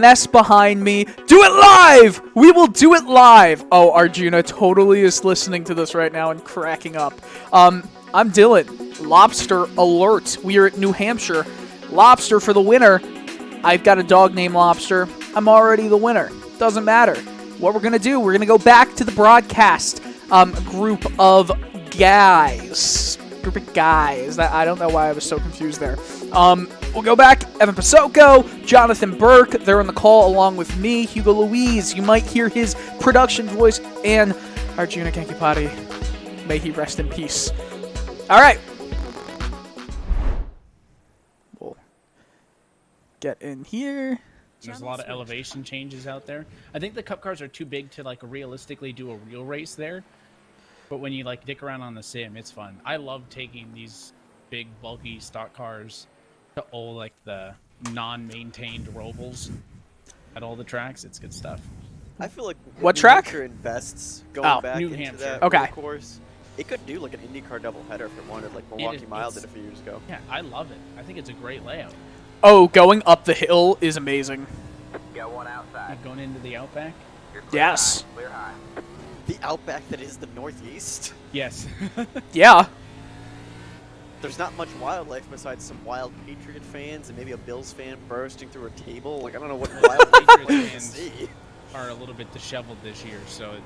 finesse behind me. Do it live! We will do it live! Oh, Arjuna totally is listening to this right now and cracking up. I'm Dylan. Lobster alert. We are at New Hampshire. Lobster for the winner. I've got a dog named Lobster. I'm already the winner. Doesn't matter. What we're going to do, we're going to go back to the broadcast group of guys. I don't know why I was so confused there. We'll go back. Evan Pasoko, Jonathan Burke, they're on the call along with me, Hugo Louise. You might hear his production voice, and Arjuna Kankipati. May he rest in peace. All right. We'll get in here. There's a lot of elevation changes out there. I think the cup cars are too big to like realistically do a real race there. But when you like dick around on the sim, it's fun. I love taking these big, bulky stock cars to all like the non-maintained rovals at all the tracks. It's good stuff. I feel like what New track? Hampshire invests going back New into Hampshire. that Okay. course. It could do like an IndyCar doubleheader if it wanted, like Milwaukee Mile did a few years ago. Yeah, I love it. I think it's a great layout. Oh, going up the hill is amazing. Got one outside. Like going into the Outback. Yes. High, clear high. The Outback that is the Northeast. Yes. Yeah. There's not much wildlife besides some wild Patriot fans and maybe a Bills fan bursting through a table. Like, I don't know what wild Patriot Patriot fans fans see. are a little bit disheveled this year, so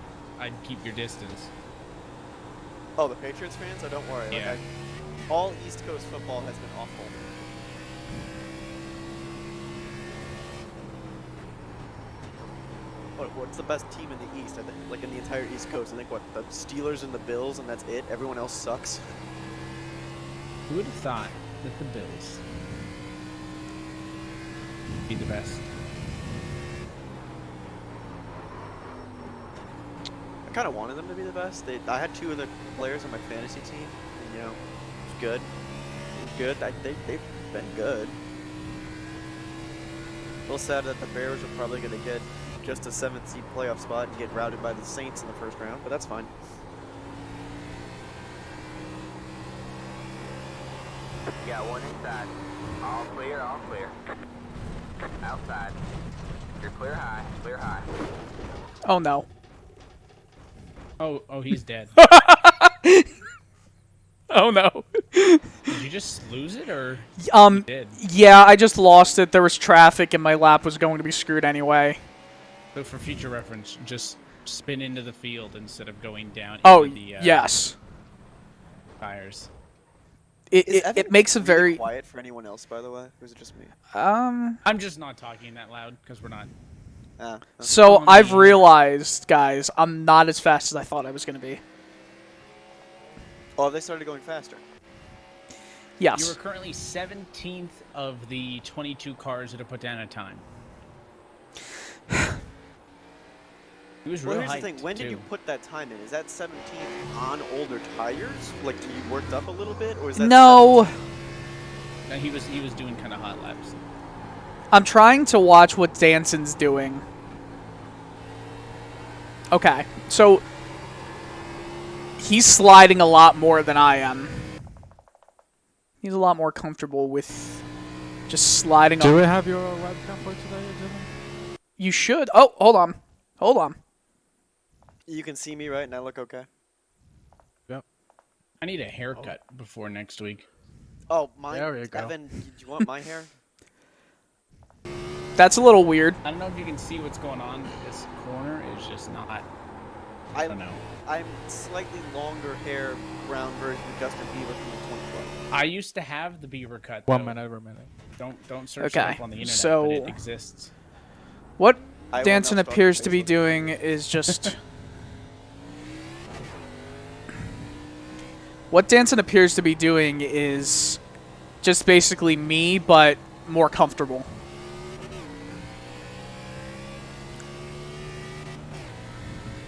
I'd keep your distance. Oh, the Patriots fans? Oh, don't worry. Yeah. Like, all East Coast football has been awful. What's the best team in the East? I think, like in the entire East Coast, I think what, the Steelers and the Bills, and that's it. Everyone else sucks. Who would have thought that the Bills would be the best? I kind of wanted them to be the best. I had two of the players on my fantasy team, and you know, it's good. It's good. They've been good. A little sad that the Bears are probably going to get just a 7th seed playoff spot and get routed by the Saints in the first round, but that's fine. You got one inside. All clear, all clear. Outside. You're clear high, clear high. Oh, no. Oh, he's dead. Oh, no. Did you just lose it, or you did? Yeah, I just lost it. There was traffic, and my lap was going to be screwed anyway. So for future reference, just spin into the field instead of going down Oh, into the yes. tires. It makes a very... quiet for anyone else, by the way? Or is it just me? I'm just not talking that loud, because we're not... So I've realized, guys, I'm not as fast as I thought I was going to be. Oh, they started going faster. Yes. You are currently 17th of the 22 cars that are put down at a time. It was Well, real here's the hyped, thing. When did too. you put that time in? Is that 17 on older tires? Like, you worked up a little bit? Or is that No. 17? No, he was doing kind of hot laps. I'm trying to watch what Danson's doing. Okay, so he's sliding a lot more than I am. He's a lot more comfortable with just sliding. Do we have your webcam for today, Dylan? You should. Oh, hold on. Hold on. You can see me, right? And I look okay? Yep. I need a haircut before next week. Oh, mine? There we go. Evan, do you want my hair? That's a little weird. I don't know if you can see what's going on. This corner is just not... I don't know. I'm slightly longer hair, brown version of Justin Bieber from the 2012. I used to have the beaver cut. One though. minute, remaining. Don't search Okay, it up on the internet, so- but it exists. What I will Danson now stalk appears your to be Facebook. doing is just... What Danson appears to be doing is just basically me, but more comfortable.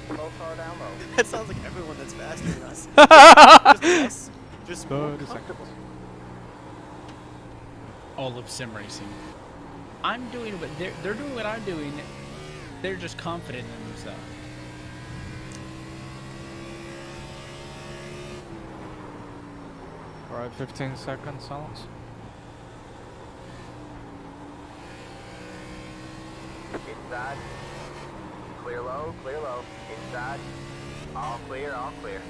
Low car down low. That sounds like everyone that's faster than us. Just us. Just more 30 comfortable. seconds. All of sim racing. I'm doing what they're doing what I'm doing. They're just confident in themselves. Alright, 15 seconds silence. inside. Clear low, inside. All clear, all clear.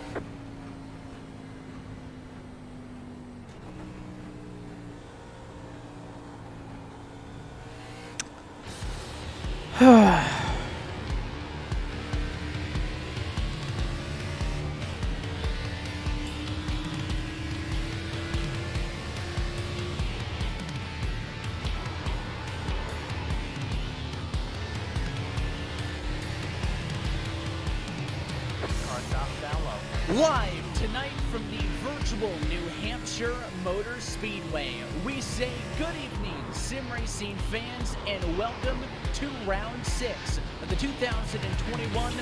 Live tonight from the virtual New Hampshire Motor Speedway, we say good evening, sim racing fans, and welcome to round 6 of the 2021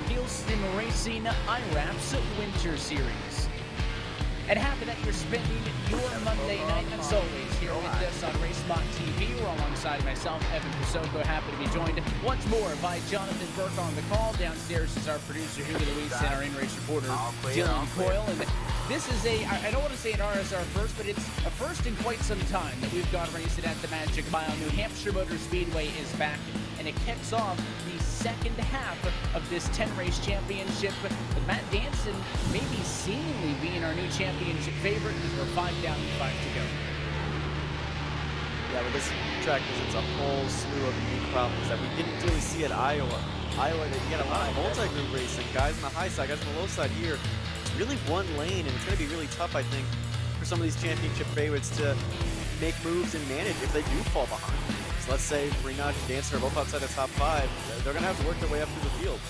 Real Sim Racing IRAPS Winter Series. And happy that you're spending your Monday night, as always, here with us on RaceBot TV. We're alongside myself, Evan Pasoko, happy to be joined once more by Jonathan Burke on the call. Downstairs is our producer, Hugo Luis, and our in-race reporter, Dylan Coyle. And this is I don't want to say an RSR first, but it's a first in quite some time that we've got racing at the Magic Mile. New Hampshire Motor Speedway is back, and it kicks off the second half of this 10-race championship. With Matt Danson maybe seemingly being our new championship favorite because we're 5 down and 5 to go. Yeah, but this track presents a whole slew of unique problems that we didn't really see at Iowa. Iowa, you get a lot of multi-group racing. Guys on the high side, guys on the low side here. It's really one lane, and it's going to be really tough, I think, for some of these championship favorites to make moves and manage if they do fall behind. So let's say Renaj and Dancer are both outside the top 5. They're going to have to work their way up through the field.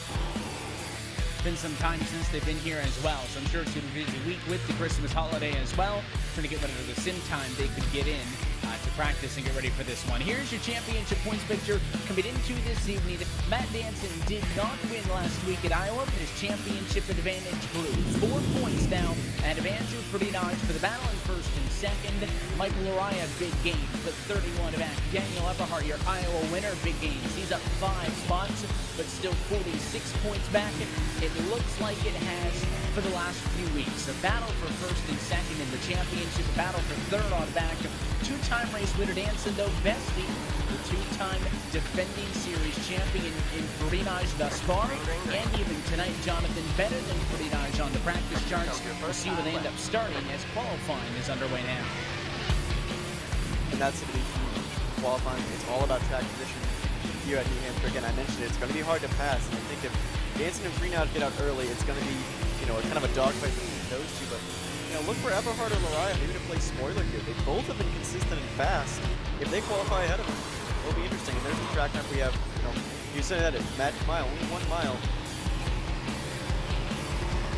Been some time since they've been here as well, so I'm sure it's going to be a busy week with the Christmas holiday as well, trying to get whatever the sim time they could get in to practice and get ready for this one. Here's your championship points picture coming into this evening. Matt Danson did not win last week at Iowa, but his championship advantage grew. 4 points now at Andrew Ferdinand for the battle in first and second. Michael Lariah, big gains, but 31 back. Daniel Eberhardt, your Iowa winner, big gains. He's up 5 spots, but still 46 points back. It looks like it has for the last few weeks. A battle for first and second in the championship, a battle for third on back. 2-time race winner Danson, though, besting the 2-time defending series champion in Ferdinand thus far. And even tonight, Jonathan better than Ferdinand on the practice charts. We'll see where they end up starting as qualifying is underway now. And that's going to be qualifying. It's all about track position here at New Hampshire. Again, I mentioned it. It's going to be hard to pass, and I think if Danson and Ferdinand get out early, it's going to be, kind of a dogfight between those two. But look for Eberhardt or Lariah maybe to play spoiler here. They both have been consistent and fast. If they qualify ahead of them, it'll be interesting. And there's the track map we have. You said that it's Magic Mile, only 1 mile.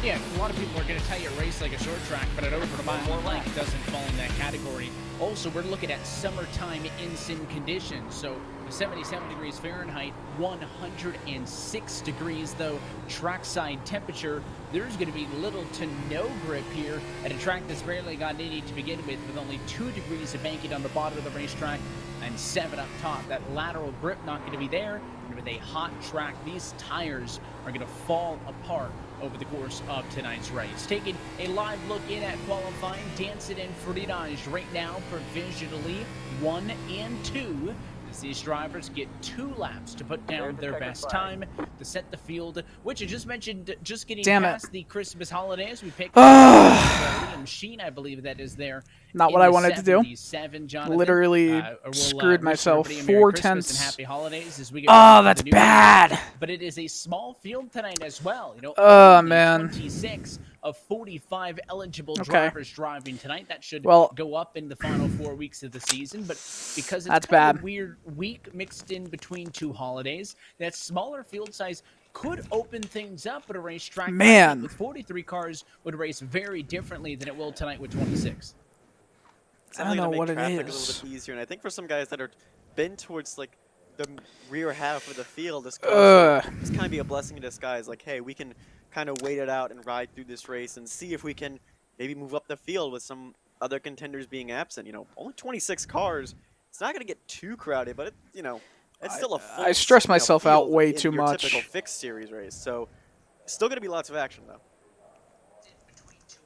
Yeah, a lot of people are going to tell you race like a short track, but at over a mile and length doesn't fall in that category. Also, we're looking at summertime in-sim conditions. So 77 degrees Fahrenheit, 106 degrees, though, trackside temperature. There's going to be little to no grip here at a track that's barely got any to begin with only 2 degrees of banking on the bottom of the racetrack and 7 up top. That lateral grip not going to be there. And with a hot track, these tires are going to fall apart over the course of tonight's race. Taking a live look in at qualifying, Danson and Ferdinand right now provisionally 1 and 2. As these drivers get 2 laps to put down their best time to set the field, which I just mentioned, just getting past the Christmas holidays. We picked Liam Sheen, I believe that is there. Not what I wanted to do. Literally screwed myself 4 tenths. And happy holidays as we get that's bad. Year. But it is a small field tonight as well. Man. 26 of 45 eligible drivers driving tonight. That should go up in the final 4 weeks of the season. But because it's kind of a weird week mixed in between 2 holidays, that smaller field size could open things up at a racetrack. Man, with 43 cars would race very differently than it will tonight with 26. I don't know what it is. A little bit easier, and I think for some guys that are been towards the rear half of the field, this kind of be a blessing in disguise. Like, hey, we can kind of wait it out and ride through this race and see if we can maybe move up the field with some other contenders being absent. Only 26 cars. It's not going to get too crowded, but it's still a full. I stress myself out way too much. Typical fixed series race, so still going to be lots of action though.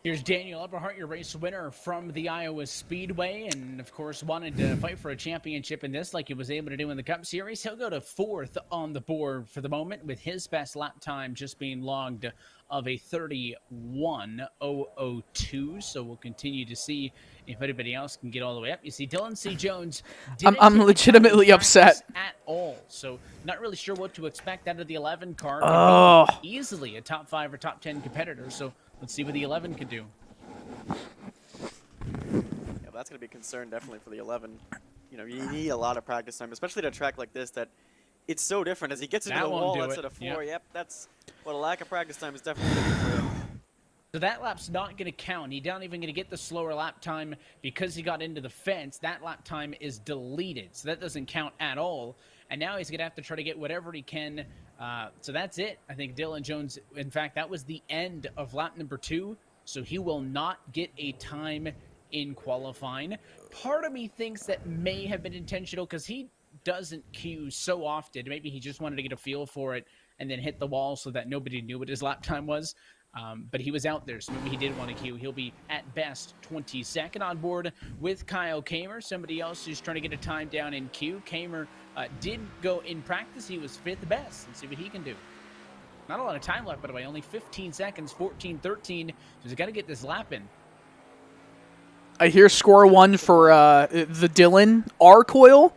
Here's Daniel Eberhardt, your race winner from the Iowa Speedway, and of course wanted to fight for a championship in this like he was able to do in the Cup Series. He'll go to 4th on the board for the moment, with his best lap time just being logged of a 31:002. So we'll continue to see if anybody else can get all the way up. You see, Dylan C. Jones didn't I'm take legitimately time in practice upset. at all, so not really sure what to expect out of the 11 car. Oh. Could be easily a top 5 or top 10 competitor. So let's see what the 11 can do. Yeah, that's going to be a concern definitely for the 11. You know, you need a lot of practice time, especially at a track like this that it's so different. As he gets into That the won't wall do instead it. of 4, yep, that's what a lack of practice time is definitely going to do for you. So that lap's not going to count. He's not even going to get the slower lap time because he got into the fence. That lap time is deleted, so that doesn't count at all. And now he's going to have to try to get whatever he can. So that's it. I think Dylan Jones, in fact, that was the end of lap number 2, so he will not get a time in qualifying. Part of me thinks that may have been intentional because he doesn't queue so often. Maybe he just wanted to get a feel for it and then hit the wall so that nobody knew what his lap time was. But he was out there, so maybe he did want to queue. He'll be, at best, 22nd on board with Kyle Kamer, somebody else who's trying to get a time down in queue. Kamer did go in practice. He was 5th best. Let's see what he can do. Not a lot of time left, by the way. Only 15 seconds, 14:13. So he's got to get this lap in. I hear score 1 for the Dylan R coil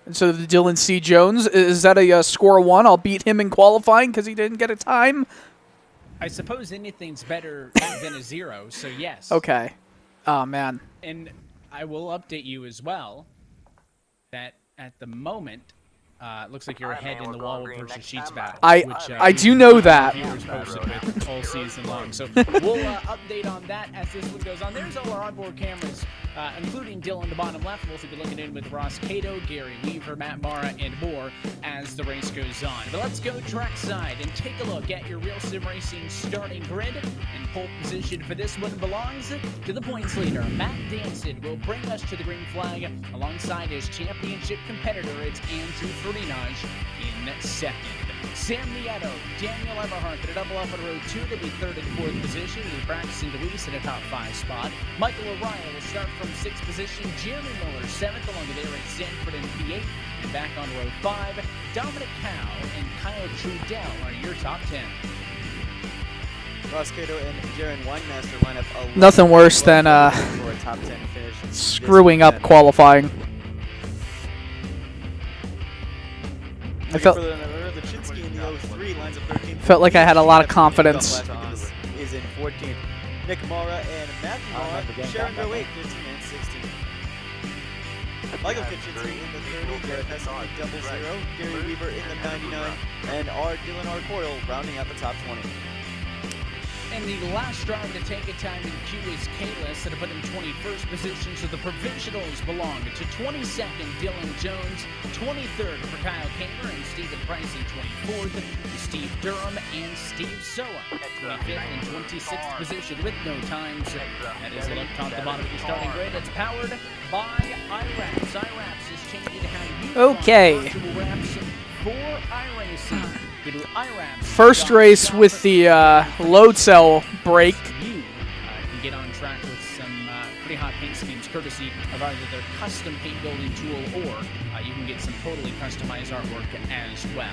instead of the Dylan C. Jones. Is that a score 1? I'll beat him in qualifying because he didn't get a time. I suppose anything's better than a 0, so yes. Okay. Oh, man. And I will update you as well that at the moment, it looks like you're Alright, ahead man, in the we're wall going green versus next Sheets time. battle. I do know that. Viewers posted with all season long. So we'll update on that as this one goes on. There's all our onboard cameras, including Dylan, the bottom left. We'll be looking in with Ross Cato, Gary Weaver, Matt Mara, and more as the race goes on. But let's go trackside and take a look at your Real Sim Racing starting grid. And pole position for this one belongs to the points leader. Matt Danson will bring us to the green flag alongside his championship competitor. It's Andrew Ferdinand in 2nd. Sam Nieto, Daniel Eberhardt at a double up on row 2 to be 3rd and 4th position, with Braxton DeWeese in a top 5 spot. Michael O'Reilly will start from 6th position. Jeremy Miller 7th, along with Eric Sanford in P8. And back on row 5, Dominic Cow and Kyle Trudell are your top 10. Ross Cato and Jaron Weinmaster line up Nothing worse than for a top 10 finish. screwing up qualifying. I felt the Chinsky in the 03 lines up 13th. Felt like I had a lot of confidence. Is in 14th. Nick Mara and Matthew Mara sharing row 8, 15 and 16. Michael Kitchens in the 30, Garrett Heston in double 0, Gary Weaver in the 99, and Dylan R. Coyle rounding out the top 20. And the last driver to take a time in queue is Kalis, that put in 21st position, so the provisionals belong to 22nd Dylan Jones, 23rd for Kyle Kamer and Stephen Price in 24th, Steve Durham and Steve Soa at 25th and 26th position with no times. That is a look top to bottom of your starting grid. It's powered by IRAPS. IRAPS is changing how you Okay. find virtual wraps for iRacing. Go to IRAPS. First race with the load cell break. You can get on track with some pretty hot paint schemes courtesy of either their custom paint building tool or you can get some totally customized artwork as well.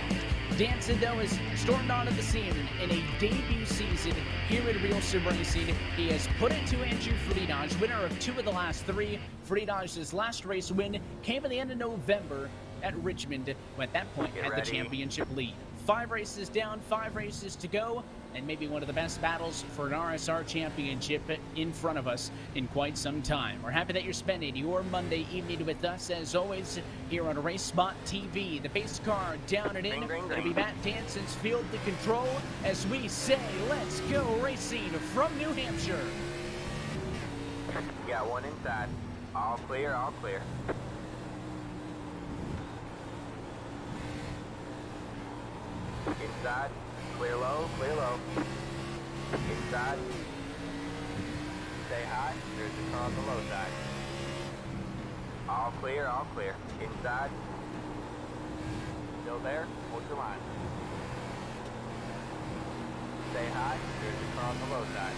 Danson, though, has stormed onto the scene in a debut season here at Real Sim Racing. He has put it to Andrew Ferdinand, winner of 2 of the last 3. Ferdinand's last race win came at the end of November at Richmond, who at that point had the championship lead. 5 races down, 5 races to go, and maybe one of the best battles for an RSR championship in front of us in quite some time. We're happy that you're spending your Monday evening with us, as always, here on Race Spot TV. The base car down and in. It'll be Matt Danson's field to control as we say, let's go racing from New Hampshire. Got one inside. All clear, all clear. Inside, clear low, clear low. Inside. Stay high, there's a car on the low side. All clear, all clear. Inside. Still there, hold your line. Stay high, there's a car on the low side.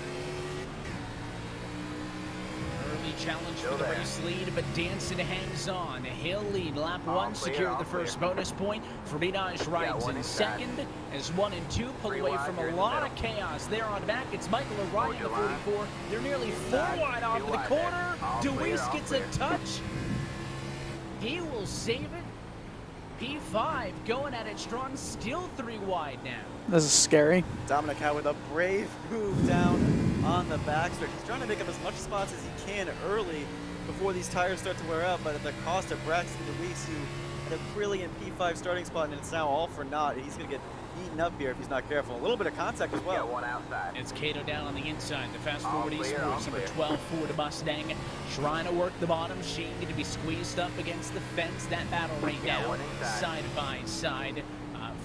the challenge for the race lead, but Danson hangs on. He'll lead lap 1, secure the first bonus point. Frenage rides in second as 1 and 2 pull away from a lot of chaos. There on back, it's Michael O'Reilly in the 44. They're nearly 4 wide off of the corner. Deweese gets a touch. He will save it. P5 going at it strong, still 3 wide now. This is scary. Dominic Howe with a brave move down on the backstretch. He's trying to make up as much spots as he can early before these tires start to wear out, but at the cost of Braxton Deweese, who had a brilliant P5 starting spot, and it's now all for naught. He's going to get eaten up here if he's not careful. A little bit of contact as well. One outside. It's Cato down on the inside. The fast forward eastwards, number 12 Ford Mustang, trying to work the bottom. Sheen going to be squeezed up against the fence. That battle right now, side by side,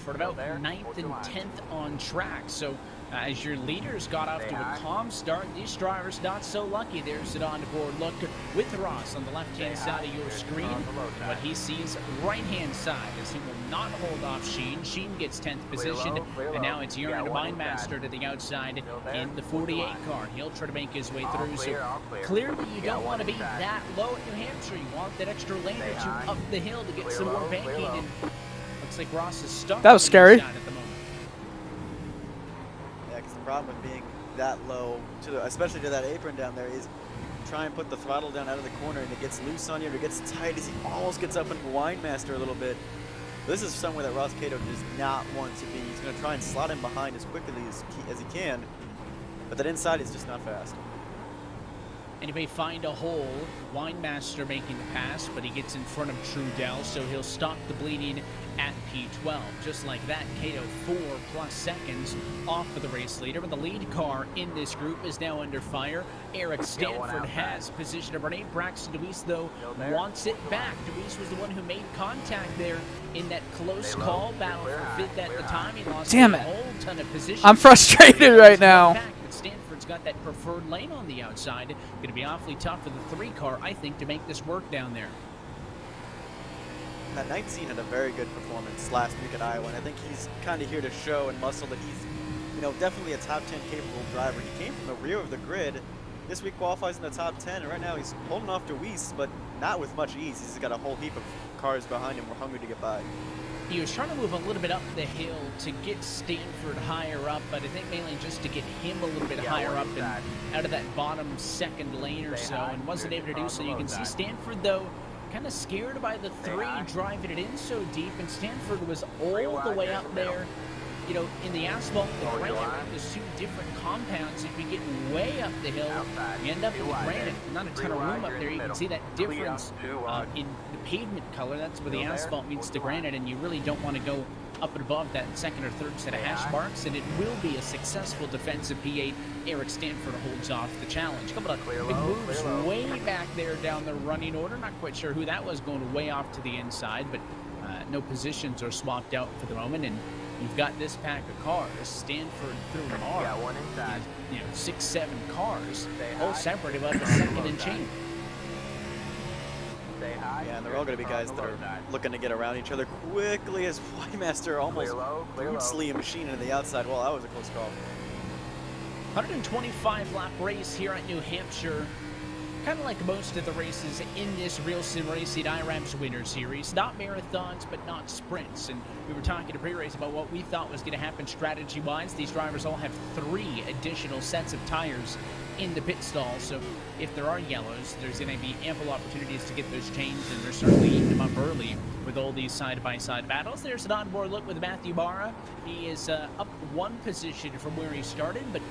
for about 9th and 10th on track. So as your leaders got off to a calm start, these drivers not so lucky. There's an on-board look with Ross on the left-hand side of your screen. And what he sees right-hand side as he will not hold off Sheen. Sheen gets 10th position, and now it's Urine Mindmaster to the outside in the 48 car. He'll try to make his way through. So clearly you don't want to be that low at New Hampshire. You want that extra lane or two up the hill to get some more banking. And looks like Ross is stuck. That was scary. At the moment. Yeah, because the problem with being that low, especially to that apron down there, is try and put the throttle down out of the corner and it gets loose on you, or it gets tight as he almost gets up into Windmaster a little bit. This is somewhere that Ross Cato does not want to be. He's going to try and slot in behind as quickly as he can, but that inside is just not fast. Anyway, find a hole. Windmaster making the pass, but he gets in front of Trudell, so he'll stop the bleeding at P12. Just like that, Cato 4+ seconds off of the race leader. But the lead car in this group is now under fire. Eric Stanford has position number 8. Braxton Deweese, though, wants it back. Deweese was the one who made contact there in that close call battle for 5th at the time. He lost a whole ton of position. I'm frustrated right now. Stanford's got that preferred lane on the outside. Going to be awfully tough for the 3 car, I think, to make this work down there. That 19 had a very good performance last week at Iowa, and I think he's kind of here to show and muscle that he's, definitely a top 10 capable driver. He came from the rear of the grid. This week qualifies in the top 10, and right now he's holding off Deweese, but not with much ease. He's got a whole heap of cars behind him. We're hungry to get by. He was trying to move a little bit up the hill to get Stanford higher up, but I think mainly just to get him a little bit higher up and out of that bottom 2nd lane or so, and wasn't able to do so. You can see Stanford, though, kind of scared by the 3 driving it in so deep, and Stanford was all the way up there, in the asphalt, the granite, there's 2 different compounds. If you get way up the hill, you end up in the granite. Not a ton of room up there. You can see that difference in the pavement color. That's where the asphalt meets the granite, and you really don't want to go up and above that 2nd or 3rd set of hash marks, and it will be a successful defensive P8. Eric Stanford holds off the challenge. Couple of big moves way back there down the running order. Not quite sure who that was, going way off to the inside, but no positions are swapped out for the moment, and you've got this pack of cars, Stanford through Lamar, 6-7 cars, all separated by the 2nd and chain. Yeah, and they're all going to be guys that are looking to get around each other quickly as Windmaster almost boots Liam Machine into the outside. Well, that was a close call. 125 lap race here at New Hampshire. Kind of like most of the races in this Real Sim Racing IRAMS Winter Series. Not marathons, but not sprints. And we were talking to pre-race about what we thought was going to happen strategy-wise. These drivers all have 3 additional sets of tires in the pit stall. So if there are yellows, there's going to be ample opportunities to get those changed, and they're certainly eating them up early with all these side-by-side battles. There's an onboard look with Matthew Barra. He is up 1 position from where he started, but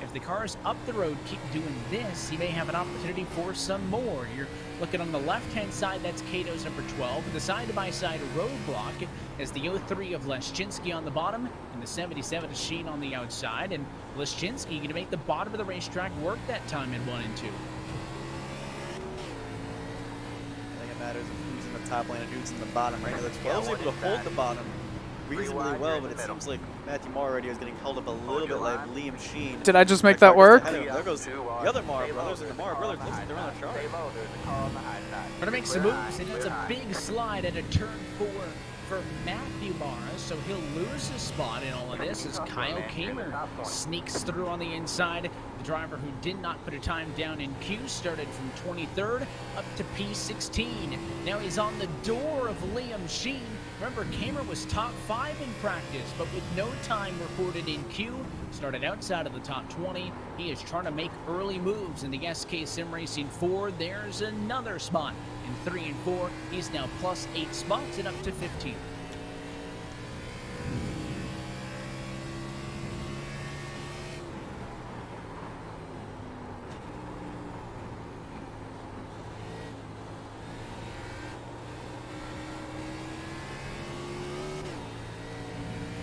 if the cars up the road keep doing this, he may have an opportunity for some more. You're looking on the left-hand side, that's Cato's number 12. The side-by-side roadblock is the 03 of Leszczynski on the bottom and the 77 of Sheen on the outside. And Leszczynski going to make the bottom of the racetrack work that time in 1 and 2. I think it matters who's in the top lane and who's in the bottom, right? He looks able to hold the bottom reasonably well, but it seems like Matthew Marr right here is getting held up a little bit like Liam Sheen. Did I just make that work? There goes the other Marr brothers, and the Marr brothers looks like they're on a chart. Trying to make some moves, and it's a big slide at a turn 4 for Matthew Mars, so he'll lose his spot in all of this as Kyle Kamer sneaks through on the inside. The driver who did not put a time down in Q started from 23rd up to P16. Now he's on the door of Liam Sheen. Remember, Kamer was top 5 in practice, but with no time recorded in Q, started outside of the top 20. He is trying to make early moves in the SK Sim Racing 4. There's another spot. In 3 and 4, he's now plus 8 spots and up to 15.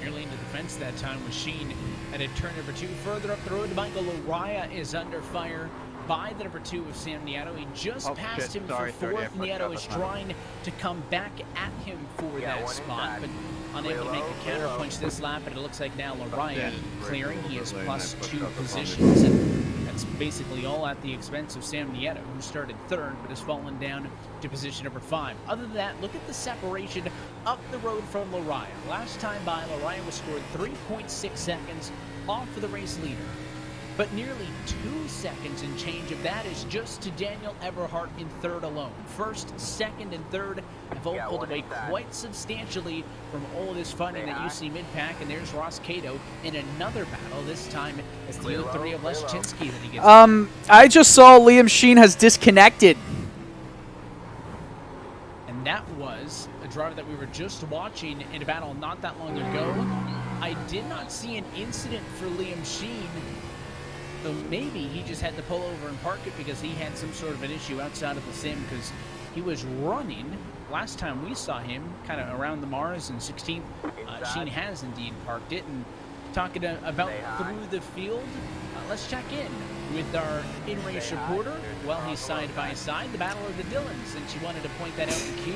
Nearly into the fence that time was Sheen at a turn number 2. Further up the road, Michael Araya is under fire by the number 2 of Sam Nieto. He just passed him for 4th. Nieto is trying to come back at him for that spot, but unable to make a counterpunch this lap. But it looks like now Araya clearing. He is plus 2 positions, and that's basically all at the expense of Sam Nieto, who started 3rd but has fallen down to position number 5. Other than that, look at the separation up the road from Araya. Last time by, Araya was scored 3.6 seconds off of the race leader. But nearly 2 seconds and change of that is just to Daniel Everhart in 3rd alone. 1st, 2nd, and 3rd have all pulled away quite substantially from all of this fighting that you see mid-pack. And there's Ross Cato in another battle. This time it's the 03 of Leschinski that he gets. I just saw Liam Sheen has disconnected. And that was a driver that we were just watching in a battle not that long ago. I did not see an incident for Liam Sheen. So maybe he just had to pull over and park it because he had some sort of an issue outside of the sim, because he was running. Last time we saw him, kind of around the Mars in 16th, Sheen has indeed parked it. And talking about through the field, let's check in with our in-race reporter. Well, he's side by side, the battle of the Dylans, since you wanted to point that out in Q.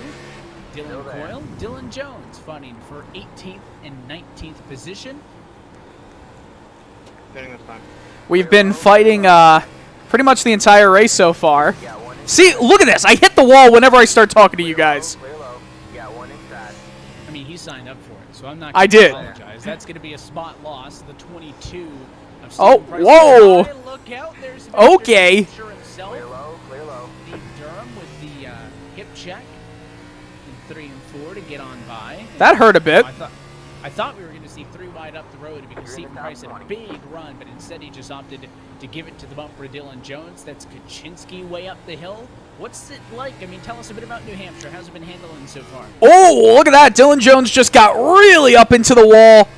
Dylan Coyle, Dylan Jones fighting for 18th and 19th position. We've been fighting pretty much the entire race so far. See, look at this. I hit the wall whenever I start talking to you guys. I mean, he signed up for it, so I'm not I going to did. apologize. That's going to be a spot loss. The 22 of Oh, Stephen Price. whoa. Look out. There's Okay. himself. Clear low. Steve Durham with the hip check in 3 and 4 to get on by. That hurt a bit. I thought we were going to see 3 wide up the road because Stephen Price had a big run, but instead he just opted to give it to the bumper of Dylan Jones. That's Kaczynski way up the hill. What's it like? I mean, tell us a bit about New Hampshire. How's it been handling so far? Oh, look at that. Dylan Jones just got really up into the wall.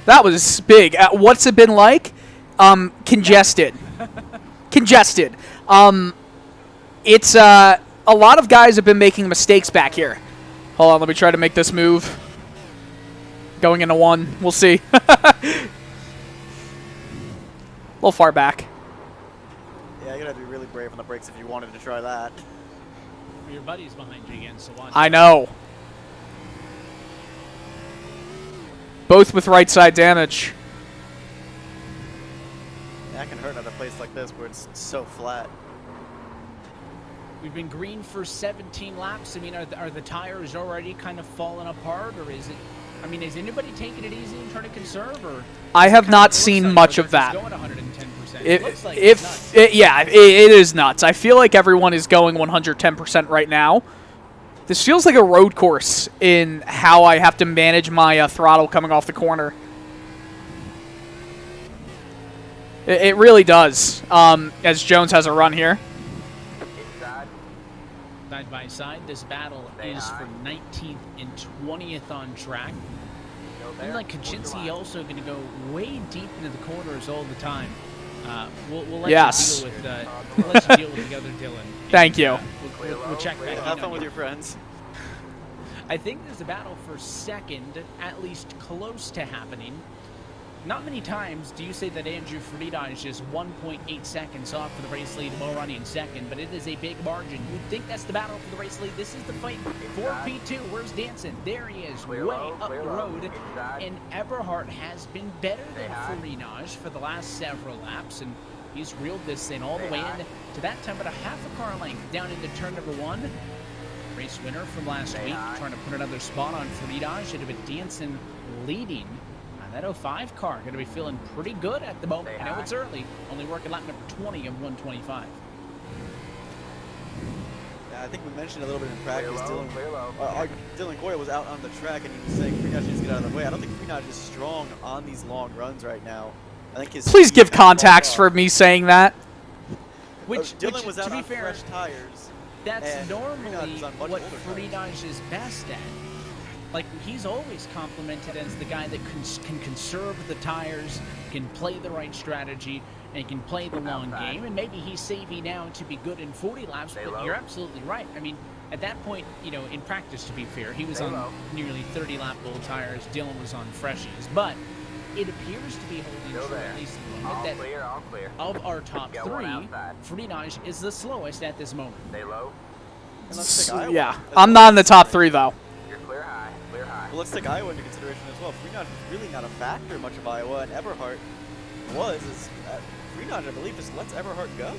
That was big. What's it been like? Congested. Congested. It's a lot of guys have been making mistakes back here. Hold on, let me try to make this move. Going into 1. We'll see. A little far back. Yeah, you're going to have to be really brave on the brakes if you wanted to try that. Your buddy's behind you again, so watch. I know. Both with right side damage. That can hurt at a place like this where it's so flat. We've been green for 17 laps. I mean, are the tires already kind of falling apart, or is it? I mean, is anybody taking it easy and trying to conserve, or? I have not seen much of that. Going 110%. It looks like Yeah, it is nuts. I feel like everyone is going 110% right now. This feels like a road course in how I have to manage my throttle coming off the corner. It really does. As Jones has a run here. Side by side, this battle is for 19th and 20th on track. And like Kaczynski also going to go way deep into the corners all the time. We'll let Yes. you deal with we'll let you deal with the other Dylan. Thank you. We'll check back. Have fun with your friends. I think there's a battle for 2nd, at least close to happening. Not many times do you say that Andrew Frida is just 1.8 seconds off for the race lead, Mulroney in 2nd, but it is a big margin. You'd think that's the battle for the race lead. This is the fight for P2. Where's Danson? There he is, way up the road. And Everhart has been better than Farinaj for the last several laps, and he's reeled this thing all the way in to that time, but a half a car length down into turn number 1. race winner from last week, trying to put another spot on Friedage. Should have been Danson leading. That 05 car going to be feeling pretty good at the moment. I know it's early, only working lap number 20 of 125. Yeah, I think we mentioned a little bit in practice. Dylan Coyle was out on the track and he was saying Freenage needs to get out of the way. I don't think Freenage is strong on these long runs right now. I think his Please speed give has fallen context off. for me saying that. Dylan was out to be on fair, fresh tires. that's and normally Freenage was on much what older tires. Friedage is best at. Like, he's always complimented as the guy that can conserve the tires, can play the right strategy, and can play the long game. And maybe he's saving now to be good in 40 laps, but you're absolutely right. I mean, at that point, you know, in practice, to be fair, he was on nearly 30-lap old tires. Dylan was on freshies. But it appears to be holding true, at least at the moment, that of our top three, Friedage is the slowest at this moment. Stay low. And let's take Iowa Yeah, as I'm well. not in the top 3 though. You're clear high. Clear high. Well, let's take Iowa into consideration as well. Freenage was really not a factor much of Iowa, and Eberhardt was. Freenage, I believe, just lets Eberhardt go.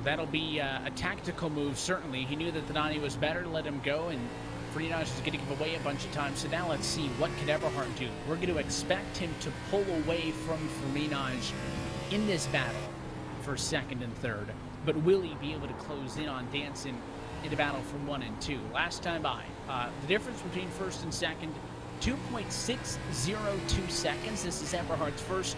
That'll be a tactical move, certainly. He knew that the Donnie was better, let him go, and Friedage is going to give away a bunch of time. So now let's see, what can Eberhardt do? We're going to expect him to pull away from Friedage in this battle for second and third. But will he be able to close in on Danson in a battle for 1 and 2? Last time by, the difference between first and second, 2.602 seconds. This is Eberhardt's first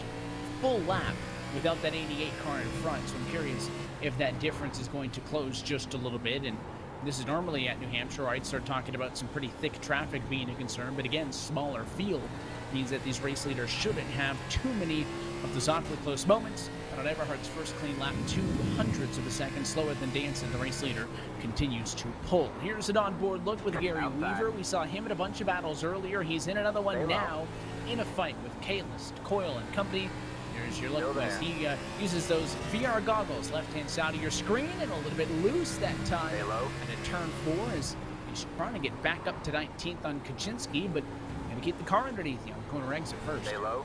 full lap without that 88 car in front. So I'm curious if that difference is going to close just a little bit. And this is normally at New Hampshire, where I'd start talking about some pretty thick traffic being a concern. But again, smaller field means that these race leaders shouldn't have too many of those awfully close moments. And on Eberhardt's first clean lap, 0.02 of a second slower than Danson, the race leader continues to pull. Here's an onboard look with Gary Weaver. We saw him in a bunch of battles earlier. He's in another one now, in a fight with Kalis, Coyle, and company. Here's your look as he uses those VR goggles, left-hand side of your screen, and a little bit loose that time. And at turn 4, as he's trying to get back up to 19th on Kaczynski, but going to keep the car underneath you on corner exit first. Stay low.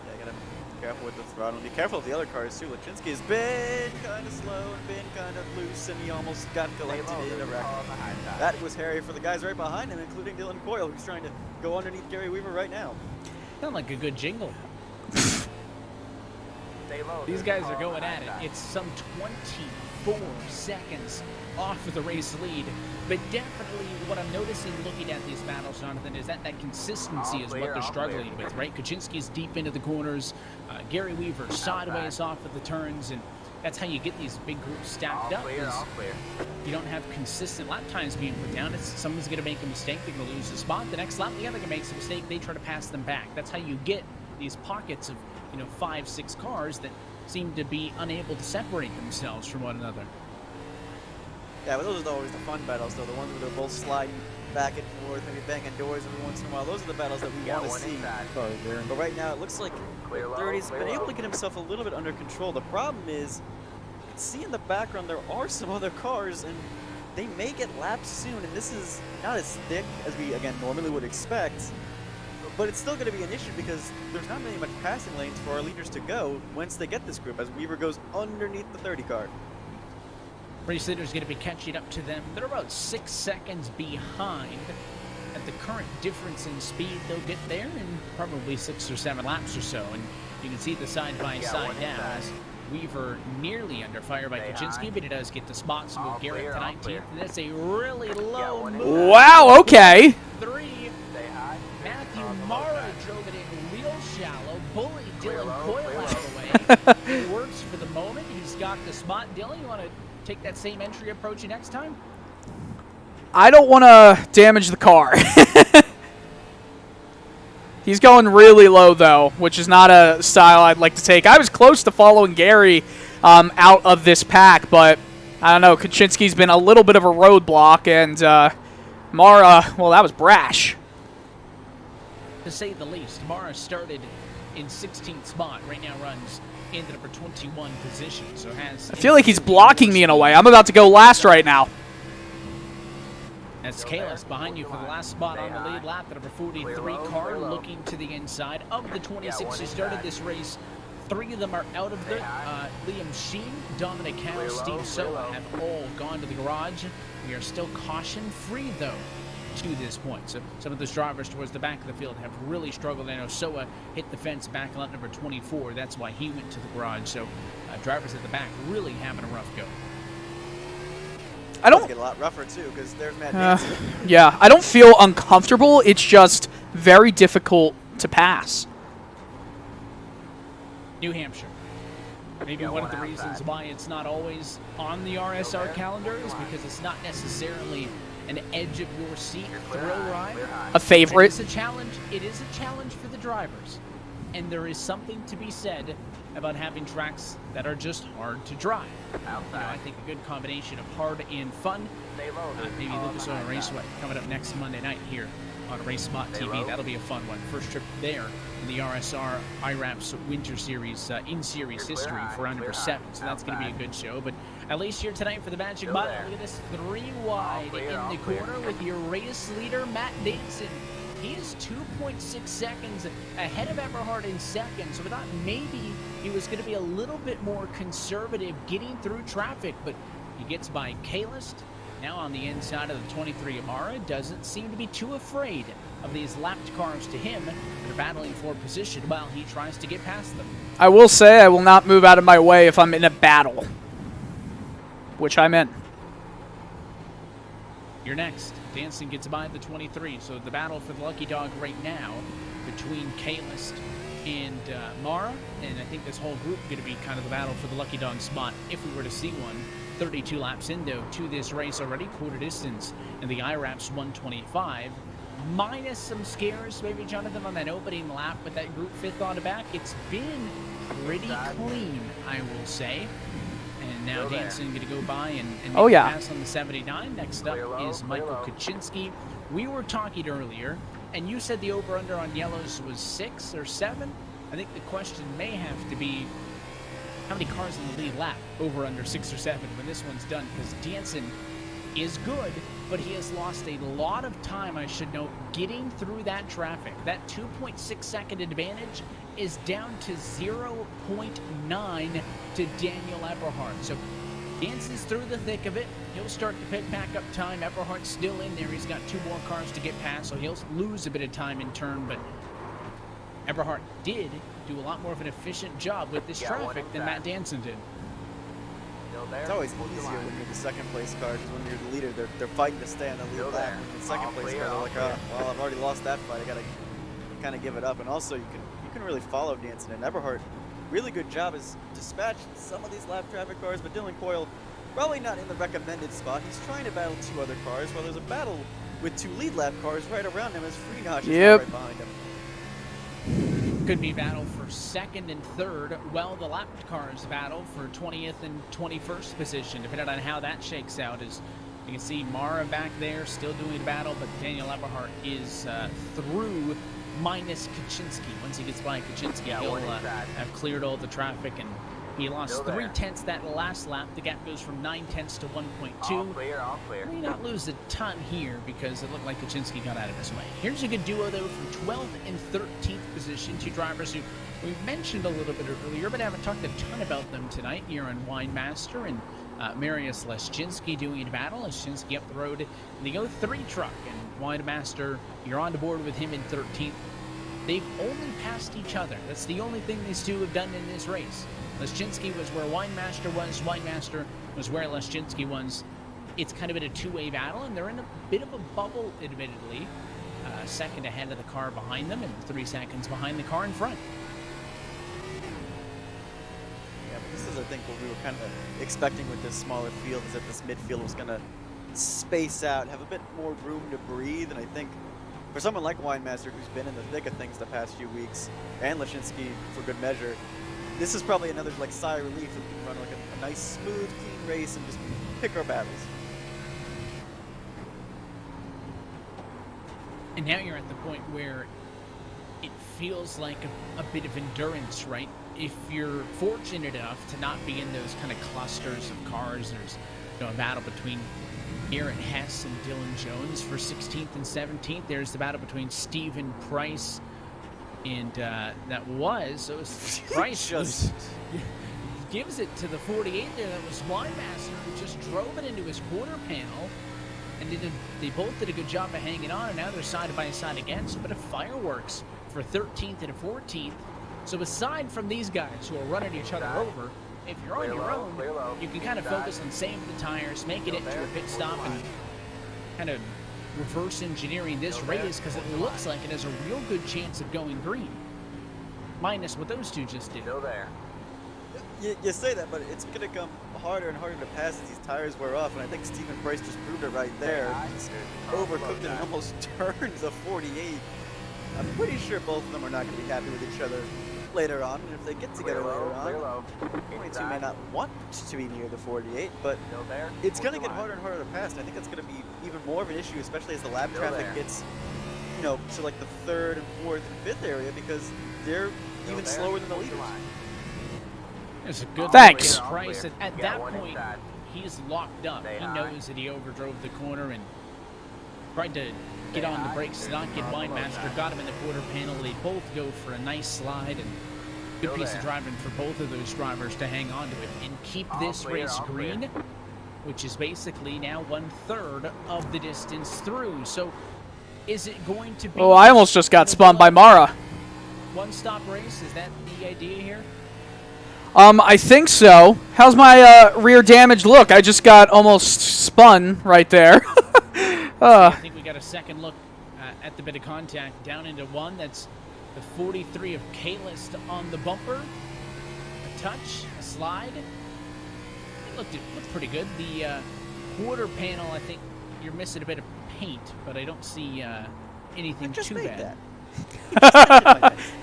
Yeah, gotta be careful with the throttle. And be careful of the other cars too. Lachinsky has been kind of slow and been kind of loose, and he almost got collected in a wreck. That was hairy for the guys right behind him, including Dylan Coyle, who's trying to go underneath Gary Weaver right now. Sound like a good jingle. Stay low. These guys are going at it. It's some 24 seconds off of the race lead. But definitely what I'm noticing looking at these battles, Jonathan, is that consistency is what they're struggling with, right? Kaczynski's deep into the corners. Gary Weaver sideways off of the turns. And that's how you get these big groups stacked up. You don't have consistent lap times being put down. It's someone's going to make a mistake, they're going to lose the spot. The next lap, the other guy makes a mistake, they try to pass them back. That's how you get these pockets of, 5, 6 cars that seem to be unable to separate themselves from one another. Yeah, but those are always the fun battles, though. The ones where they're both sliding back and forth, maybe banging doors every once in a while. Those are the battles that we want to see. But right now, it looks like 30's been able to get himself a little bit under control. The problem is, you can see in the background there are some other cars, and they may get lapped soon. And this is not as thick as we, again, normally would expect. But it's still going to be an issue because there's not many much passing lanes for our leaders to go once they get this group, as Weaver goes underneath the 30 car. Race leader's going to be catching up to them. They're about 6 seconds behind. At the current difference in speed, they'll get there in probably 6 or 7 laps or so. And you can see the side-by-side now as Weaver nearly under fire by Kaczynski, but he does get the spot, so move Garrett to 19th. And that's a really low move. Wow, okay. 3. Matthew Mara drove it in real shallow. Bully Dylan Coyle out of the way. It works for the moment. He's got the spot. Dylan, you want to take that same entry approach next time? I don't want to damage the car. He's going really low, though, which is not a style I'd like to take. I was close to following Gary out of this pack, but I don't know. Kaczynski's been a little bit of a roadblock, and Mara, well, that was brash. To say the least. Mara started in 16th spot. Right now runs in the number 21 position. So has. I feel like he's blocking me in a way. I'm about to go last right now. That's Kalis behind you for the last spot on the lead lap. The number 43 car looking to the inside of the 26 who started this race 3 of them are out of there. Liam Sheen, Dominic Howe, Steve Soa have all gone to the garage. We are still caution-free, though, to this point. So some of those drivers towards the back of the field have really struggled. I know Soa hit the fence back on lap number 24. That's why he went to the garage. So drivers at the back really having a rough go. I don't get a lot rougher too, because there's Matt Danson. Yeah, I don't feel uncomfortable. It's just very difficult to pass. New Hampshire. Maybe one of the reasons why it's not always on the RSR calendar is because it's not necessarily an edge of your seat thrill ride. A favorite. It's a challenge. It is a challenge for the drivers, and there is something to be said about having tracks that are just hard to drive. I think a good combination of hard and fun. Maybe Lucas Oil Raceway coming up next Monday night here on Race Spot TV. That'll be a fun one. First trip there in the RSR IRAPS Winter Series in-series history for round number 7. So that's going to be a good show. But at least here tonight for the Magic Mile, look at this 3 wide in the corner with your race leader, Matt Danson. He is 2.6 seconds ahead of Eberhard in second. So we thought maybe he was going to be a little bit more conservative getting through traffic. But he gets by Kalist. Now on the inside of the 23 Amara, doesn't seem to be too afraid of these lapped cars to him. They're battling for position while he tries to get past them. I will say I will not move out of my way if I'm in a battle, which I'm in. You're next. Danson gets by the 23, so the battle for the Lucky Dog right now between Kalist and Mara, and I think this whole group going to be kind of the battle for the Lucky Dog spot if we were to see one. 32 laps into this race already, quarter distance in the IRAPS 125. Minus some scares, maybe, Jonathan, on that opening lap with that group 5th on the back. It's been pretty clean, I will say. And now Danson going to go by and make a pass on the 79. Next up is Michael Kaczynski. We were talking earlier, and you said the over-under on yellows was 6 or 7. I think the question may have to be, how many cars in the lead lap over under 6 or 7 when this one's done? Because Danson is good, but he has lost a lot of time, I should note, getting through that traffic. That 2.6 second advantage is down to 0.9 to Daniel Eberhard. So Danson's through the thick of it. He'll start to pick back up time. Eberhard's still in there. He's got 2 more cars to get past, so he'll lose a bit of time in turn, but Eberhard did do a lot more of an efficient job with this traffic than Matt Danson did. It's always easier when you're the second place car, because when you're the leader, they're fighting to stay on the lead lap. When you're the second place car, they're like, oh, well, I've already lost that fight. I gotta kind of give it up. And also, you can really follow Danson and Eberhard. Really good job is dispatched some of these lap traffic cars, but Dylan Coyle probably not in the recommended spot. He's trying to battle 2 other cars, while there's a battle with 2 lead lap cars right around him as Freenach is right behind him. Could be battle for 2nd and 3rd, while the lapped cars battle for 20th and 21st position, depending on how that shakes out. As you can see, Mara back there still doing the battle, but Daniel Eberhard is through minus Kaczynski. Once he gets by Kaczynski, he'll have cleared all the traffic, and he lost 3/10 that last lap. The gap goes from 9/10 to 1.2. All clear. May not lose a ton here because it looked like Kaczynski got out of his way. Here's a good duo, though, from 12th and 13th position. 2 drivers who we mentioned a little bit earlier, but haven't talked a ton about them tonight. Aaron Winemaster and Mariusz Leszczynski doing battle. Leszczynski up the road in the 03 truck, and Winemaster, you're on the board with him in 13th. They've only passed each other. That's the only thing these 2 have done in this race. Leszczynski was where Winemaster was. Winemaster was where Leszczynski was. It's kind of been a 2-way battle, and they're in a bit of a bubble, admittedly. 2nd ahead of the car behind them, and 3 seconds behind the car in front. Yeah, but this is, I think, what we were kind of expecting with this smaller field, is that this midfield was going to space out, have a bit more room to breathe, and I think for someone like Winemaster, who's been in the thick of things the past few weeks, and Leszczynski for good measure, this is probably another sigh of relief that we can run like a nice, smooth, clean race and just pick our battles. And now you're at the point where it feels like a bit of endurance, right? If you're fortunate enough to not be in those kind of clusters of cars, there's a battle between Aaron Hess and Dylan Jones for 16th and 17th. There's the battle between Stephen Price And that was, so it was Price was, gives it to the 48 there. That was Winemaster, who just drove it into his quarter panel. And they both did a good job of hanging on, and now they're side by side again. So a bit of fireworks for 13th and 14th. So aside from these guys who are running each other over, if you're on your own, you can kind of focus on saving the tires, making it to a pit stop, and kind of reverse engineering this race, because it looks like it has a real good chance of going green. Minus what those two just did. Still there. You say that, but it's going to come harder and harder to pass as these tires wear off, and I think Stephen Price just proved it right there. He's overcooked it and almost turned the 48. I'm pretty sure both of them are not going to be happy with each other later on, and if they get together later on, 22 may not want to be near the 48, but it's going to get harder and harder to pass, and I think it's going to be even more of an issue, especially as the lap traffic gets, you know, to like the 3rd and 4th and 5th area, because they're even slower than the leaders. It's a good Thanks. look at Price. At that point, he's locked up. He knows that he overdrove the corner and tried to get on the brakes to not get Winemaster. Got him in the quarter panel. They both go for a nice slide, and good piece of driving for both of those drivers to hang on to it and keep this race green, which is basically now 1/3 of the distance through. So is it going to be... Oh, I almost just got spun by Mara. One-stop race? Is that the idea here? I think so. How's my rear damage look? I just got almost spun right there. I think we got a second look at the bit of contact down into one. That's the 43 of K-List on the bumper. A touch, a slide. It looked pretty good. The quarter panel, I think you're missing a bit of paint, but I don't see anything too bad.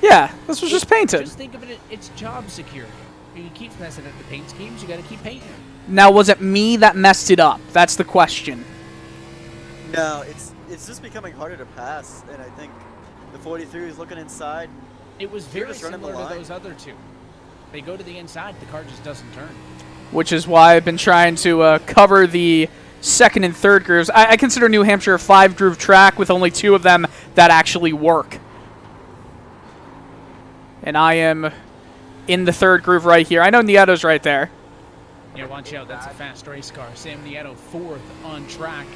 Yeah, this was just painted. Just think of it, it's job security. You keep messing up the paint schemes, you got to keep painting them. Now, was it me that messed it up? That's the question. No, it's just becoming harder to pass, and I think the 43 is looking inside. It was very similar to those other two. They go to the inside, the car just doesn't turn. Which is why I've been trying to cover the 2nd and 3rd grooves. I consider New Hampshire a 5-groove track with only 2 of them that actually work. And I am in the 3rd groove right here. I know Nieto's right there. Yeah, watch out. That's a fast race car. Sam Nieto 4th on track,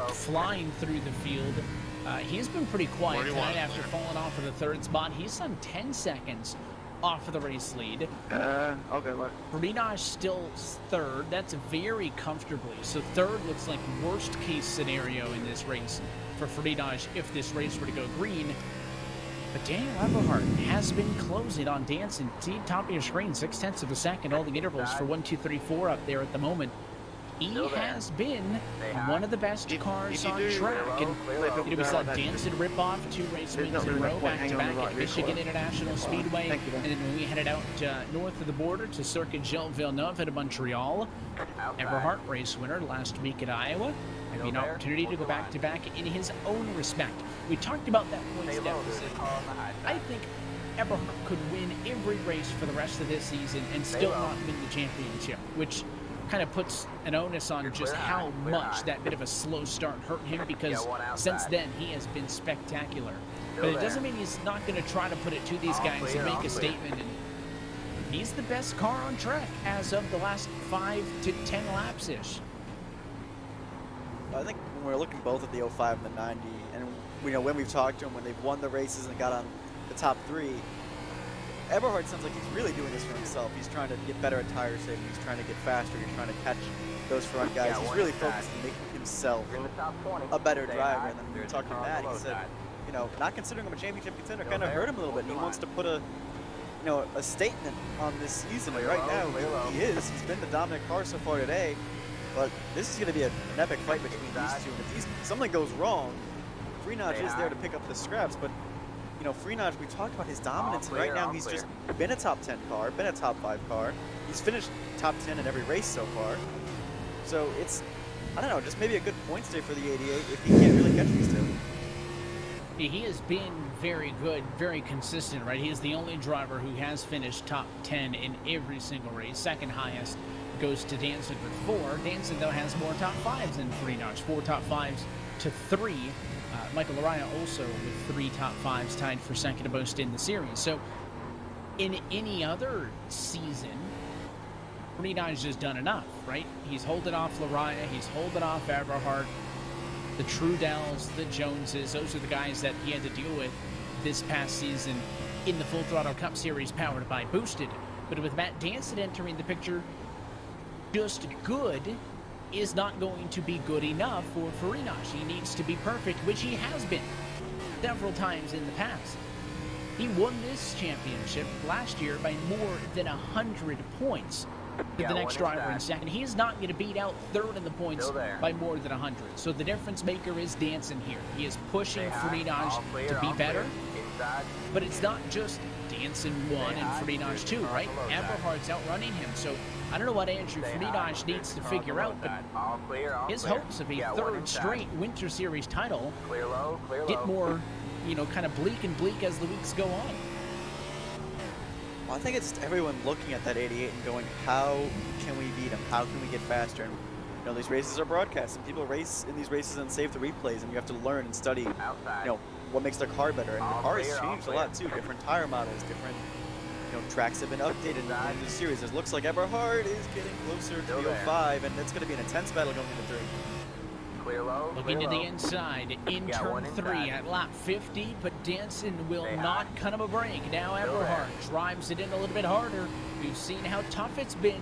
flying through the field. He's been pretty quiet tonight after falling off of the 3rd spot. He's on 10 seconds off of the race lead. Okay, look. Rinaj still 3rd. That's very comfortably. So 3rd looks like worst case scenario in this race for Rinaj if this race were to go green. But Daniel Eberhardt has been closing on Danson. See, top of your screen, 0.6 of a second. All the intervals for 1, 2, 3, 4 up there at the moment. He has been one of the best cars on track. And we saw Danson rip off 2 race wins in a row back-to-back at Michigan International Speedway. And then when we headed out north of the border to Circuit Gilles Villeneuve at Montreal, Eberhardt, race winner last week at Iowa. Maybe an opportunity to go back-to-back in his own respect. We talked about that points deficit. I think Eberhardt could win every race for the rest of this season and still not win the championship, which kind of puts an onus on just how much that bit of a slow start hurt him, because since then he has been spectacular. But it doesn't mean he's not going to try to put it to these guys and make a statement. And he's the best car on track as of the last 5 to 10 laps-ish. I think when we're looking both at the 05 and the 90, and when we've talked to him, when they've won the races and got on the top 3, Eberhardt sounds like he's really doing this for himself. He's trying to get better at tire saving. He's trying to get faster. He's trying to catch those front guys. He's really focused on making himself a better driver. And then when we were talking to Matt, he said, not considering him a championship contender kind of hurt him a little bit. He wants to put a statement on this season. And right now, he is. He's been the dominant car so far today. But this is going to be an epic fight between these two. And if something goes wrong, Freenage is there to pick up the scraps. But Freenage, we talked about his dominance, and right now he's just been a top 10 car, been a top 5 car. He's finished top 10 in every race so far. So it's, I don't know, just maybe a good points day for the 88 if he can't really catch these two. He has been very good, very consistent, right? He is the only driver who has finished top 10 in every single race. Second highest goes to Danzig with 4. Danzig, though, has more top 5s than Freenage. 4 top 5s to 3 Michael Araya also with 3 top 5s tied for second most in the series. So in any other season, Freenage has done enough, right? He's holding off Lariah, he's holding off Eberhardt, the Trudells, the Joneses. Those are the guys that he had to deal with this past season in the Full Throttle Cup Series powered by Boosted. But with Matt Danson entering the picture, just good is not going to be good enough for Freenage. He needs to be perfect, which he has been several times in the past. He won this championship last year by more than 100 points to the next driver in second. He is not going to beat out third in the points by more than 100. So the difference maker is Danson here. He is pushing Freenage to be better, but it's not just Danson 1 and Freenage 2, right? Eberhardt's outrunning him. So I don't know what Andrew Freenage needs to figure out, but his hopes of a third straight Winter Series title get more, you know, kind of bleak and bleak as the weeks go on. Well, I think it's everyone looking at that 88 and going, how can we beat him? How can we get faster? And you know, these races are broadcast, and people race in these races and save the replays, and you have to learn and study, you know, what makes their car better. And the car has changed a lot too. Different tire models, different, you know, tracks have been updated in the series. It looks like Eberhard is getting closer to the 05, and it's going to be an intense battle going into 3. Looking to the inside in turn 3 at lap 50, but Danson will not cut him a break. Now Eberhard drives it in a little bit harder. We've seen how tough it's been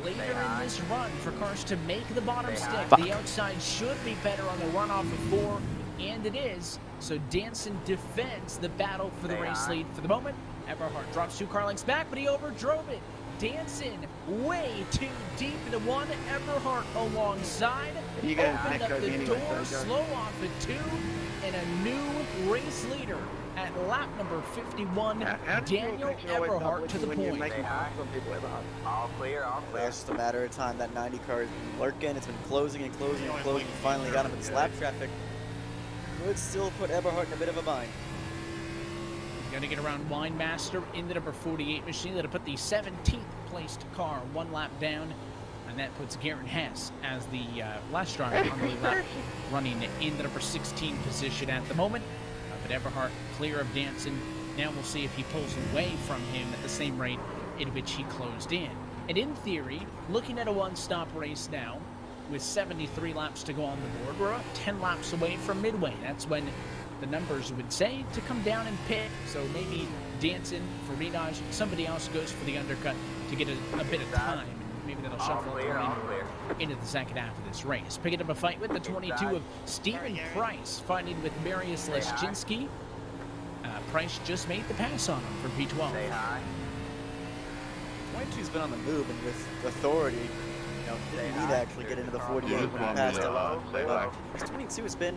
later in this run for cars to make the bottom stick. The outside should be better on the runoff of 4, and it is. So Danson defends the battle for the race lead for the moment. Eberhard drops 2 car lengths back, but he overdrove it. Danson way too deep into 1. Eberhard alongside. Opened up the door, slow off at 2, and a new race leader at lap number 51. Daniel Eberhard to the point. All clear, all clear. It's just a matter of time. That 90 car has been lurking. It's been closing and closing and closing. Finally got him in this lap traffic. Could still put Eberhard in a bit of a bind. Going to get around Winemaster in the number 48 machine. That'll put the 17th placed car 1 lap down. And that puts Garen Hess as the last driver on the lap, running in the number 16 position at the moment. But Eberhard clear of Danson. Now we'll see if he pulls away from him at the same rate in which he closed in. And in theory, looking at a one-stop race now, with 73 laps to go on the board, we're up 10 laps away from midway. That's when the numbers would say to come down and pit. So maybe Danson, Freenage, somebody else goes for the undercut to get a bit of time. Maybe that'll shuffle the remainder into the second half of this race. Picking up a fight with the 22 of Stephen Price, fighting with Mariusz Leszczynski. Price just made the pass on him for P12. 22's been on the move, and with authority, you know, didn't need to actually get into the 48 when he passed it. This 22 has been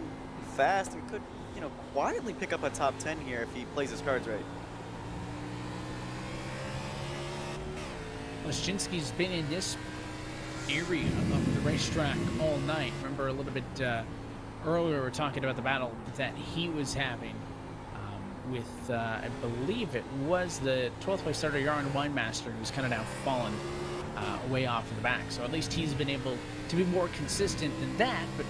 fast and could, you know, quietly pick up a top 10 here if he plays his cards right. Leszczynski's been in this area of the racetrack all night. Remember a little bit earlier we were talking about the battle that he was having with, I believe it was the 12th place starter, Yaron Winemaster, who's kind of now fallen way off in the back. So at least he's been able to be more consistent than that. But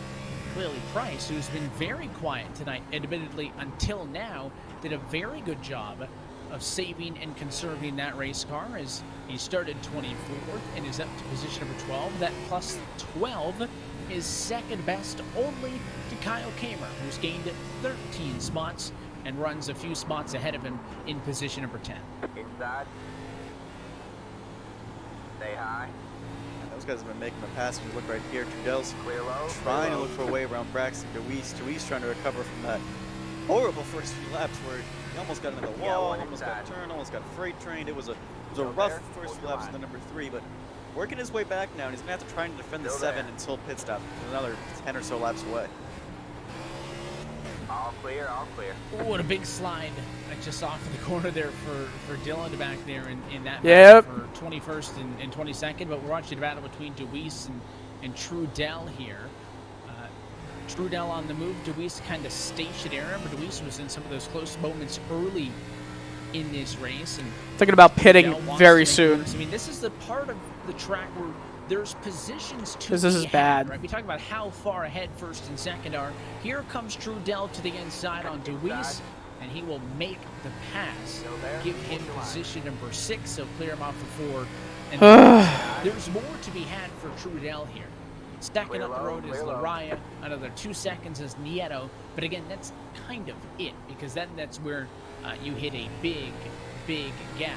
clearly Price, who's been very quiet tonight, admittedly until now, did a very good job of saving and conserving that race car as he started 24th and is up to position number 12. That plus 12 is second best only to Kyle Kamer, who's gained 13 spots and runs a few spots ahead of him in position number 10. Inside. Stay high. And those guys have been making the pass. If you look right here, Trudell's Clear low. trying to look for a way around Braxton. Deweese trying to recover from that horrible first few laps where he almost got into the wall, almost got turned, almost got freight trained. It was a rough first few laps in the number 3, but working his way back now, and he's going to have to try and defend the 7 until pit stop. Another 10 or so laps away. All clear, all clear. Oh, and a big slide just off of the corner there for Dylan back there in that Yep. battle for 21st and 22nd. But we're watching a battle between Deweese and Trudell here. Trudell on the move, Deweese kind of stationary, but Deweese was in some of those close moments early in this race. And Thinking about pitting Trudell wants very to make soon. moves. I mean, this is the part of the track where there's positions to This is be had, bad. right? We talk about how far ahead first and second are. Here comes Trudell to the inside on Deweese, and he will make the pass, give him position number 6, so clear him off the 4. And there's more to be had for Trudell here. Second up the road is Lariah, another 2 seconds is Nieto, but again, that's kind of it, because then that's where you hit a big gap.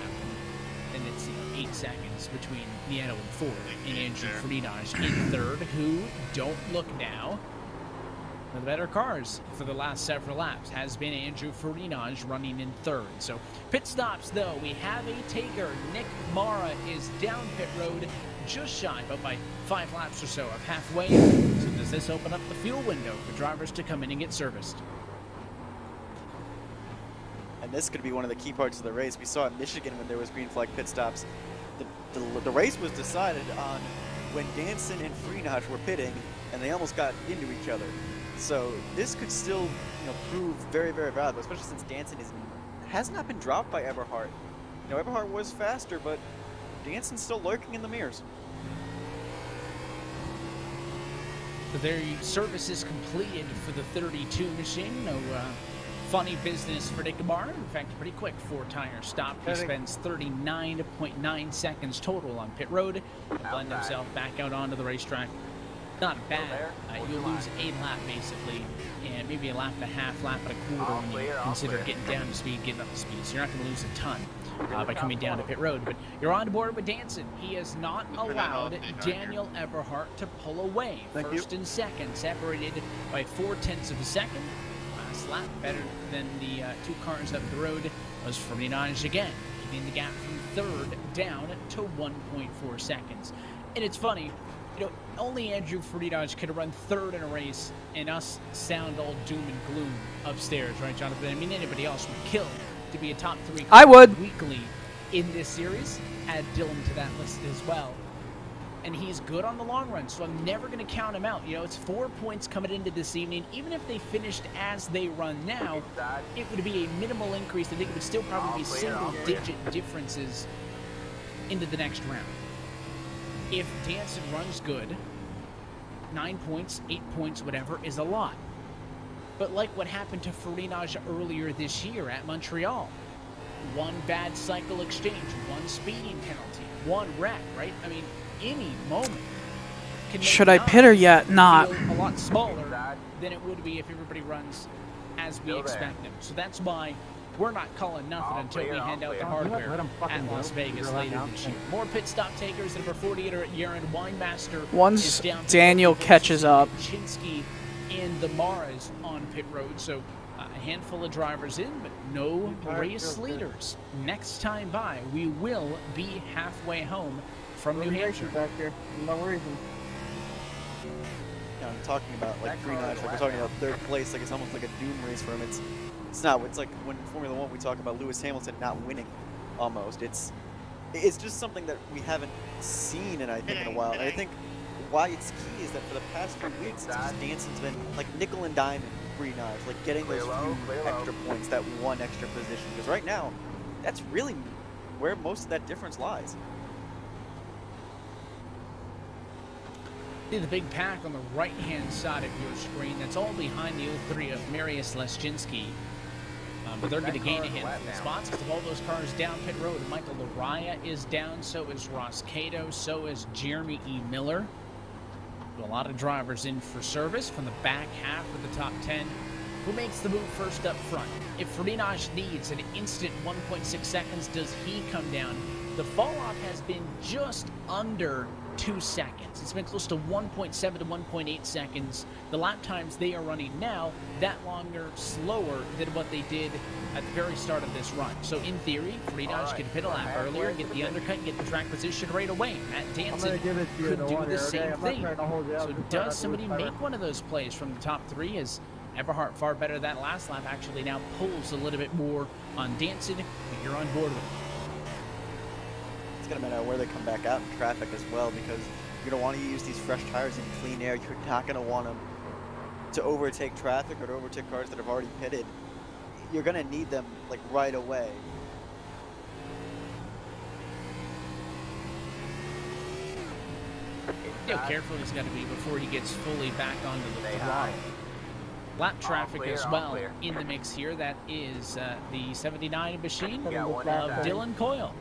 And it's 8 seconds between Nieto and 4th, and Andrew Freenage in 3rd, who, don't look now, one of the better cars for the last several laps has been Andrew Freenage running in 3rd. So pit stops, though, we have a taker. Nick Mara is down pit road, just shy, but by 5 laps or so of halfway. So does this open up the fuel window for drivers to come in and get serviced? And this could be one of the key parts of the race. We saw at Michigan when there was green flag pit stops. The race was decided on when Danson and Freenage were pitting, and they almost got into each other. So this could still, prove very, very valuable, especially since Danson has not been dropped by Eberhardt. Eberhardt was faster, but Danson's still lurking in the mirrors. So their service is completed for the 32 machine. No funny business for Nick Mara. In fact, pretty quick 4-tire stop. He spends 39.9 seconds total on pit road. He'll blend himself back out onto the racetrack. Not bad. You lose a lap basically, and maybe a lap and a half, lap and a quarter when you consider getting down to speed, getting up to speed. So you're not going to lose a ton by coming down to pit road. But you're on board with Danson. He has not allowed Daniel Eberhardt to pull away. First and second separated by 0.4 of a second. Last lap better than the 2 cars up the road was Freenage again, keeping the gap from 3rd down to 1.4 seconds. And it's funny, only Andrew Freenage could have run 3rd in a race, and us sound all doom and gloom upstairs, right, Jonathan? I mean, anybody else would kill to be a top 3 I would. weekly in this series. Add Dylan to that list as well. And he's good on the long run, so I'm never going to count him out. It's 4 points coming into this evening. Even if they finished as they run now, it would be a minimal increase. I think it would still probably be single-digit differences into the next round. If Danson runs good, 9 points, 8 points, whatever, is a lot. But like what happened to Freenage earlier this year at Montreal, 1 bad cycle exchange, 1 speeding penalty, 1 wreck, right? I mean, any moment can make Should I pit her yet? Not. feel a lot smaller than it would be if everybody runs as we expect them. So that's why we're not calling nothing until we hand out the hardware at Las Vegas later this year. More pit stop takers. Number 48 are at Yaron Weinmaster. Once Daniel catches up. Chinsky and the Maras on pit road. So a handful of drivers in, but no race leaders. Next time by, we will be halfway home from New Hampshire. Back here. No reason. I'm talking about Freenage, we're talking about 3rd place, it's almost like a doom race for him. It's not. It's like when in Formula 1 we talk about Lewis Hamilton not winning, almost. It's just something that we haven't seen in a while. And I think why it's key is that for the past few weeks, Danson's been nickel and diamond Freenage, getting those few extra points, that 1 extra position. Because right now, that's really where most of that difference lies. See the big pack on the right-hand side of your screen. That's all behind the 03 of Marius Leschinski. But they're going to gain a handful of spots because of all those cars down pit road. Michael Lariah is down, so is Ross Cato, so is Jeremy E. Miller. A lot of drivers in for service from the back half of the top 10. Who makes the move first up front? If Freenage needs an instant 1.6 seconds, does he come down? The fall-off has been just under 2 seconds. It's been close to 1.7 to 1.8 seconds. The lap times they are running now, that longer, slower than what they did at the very start of this run. So in theory, Freenage could pit a lap earlier, get the undercut, and get the track position right away. Matt Danson could do the same thing. So does somebody make one of those plays from the top 3? As Eberhardt, far better that last lap, actually now pulls a little bit more on Danson, but you're on board with it. It's going to matter where they come back out in traffic as well, because you're going to want to use these fresh tires in clean air. You're not going to want them to overtake traffic or to overtake cars that have already pitted. You're going to need them right away. how careful he's got to be before he gets fully back onto the Stay throttle. high. Lap traffic clear, as all well clear. in the mix here. That is the 79 machine Got one of inside. Dylan Coyle.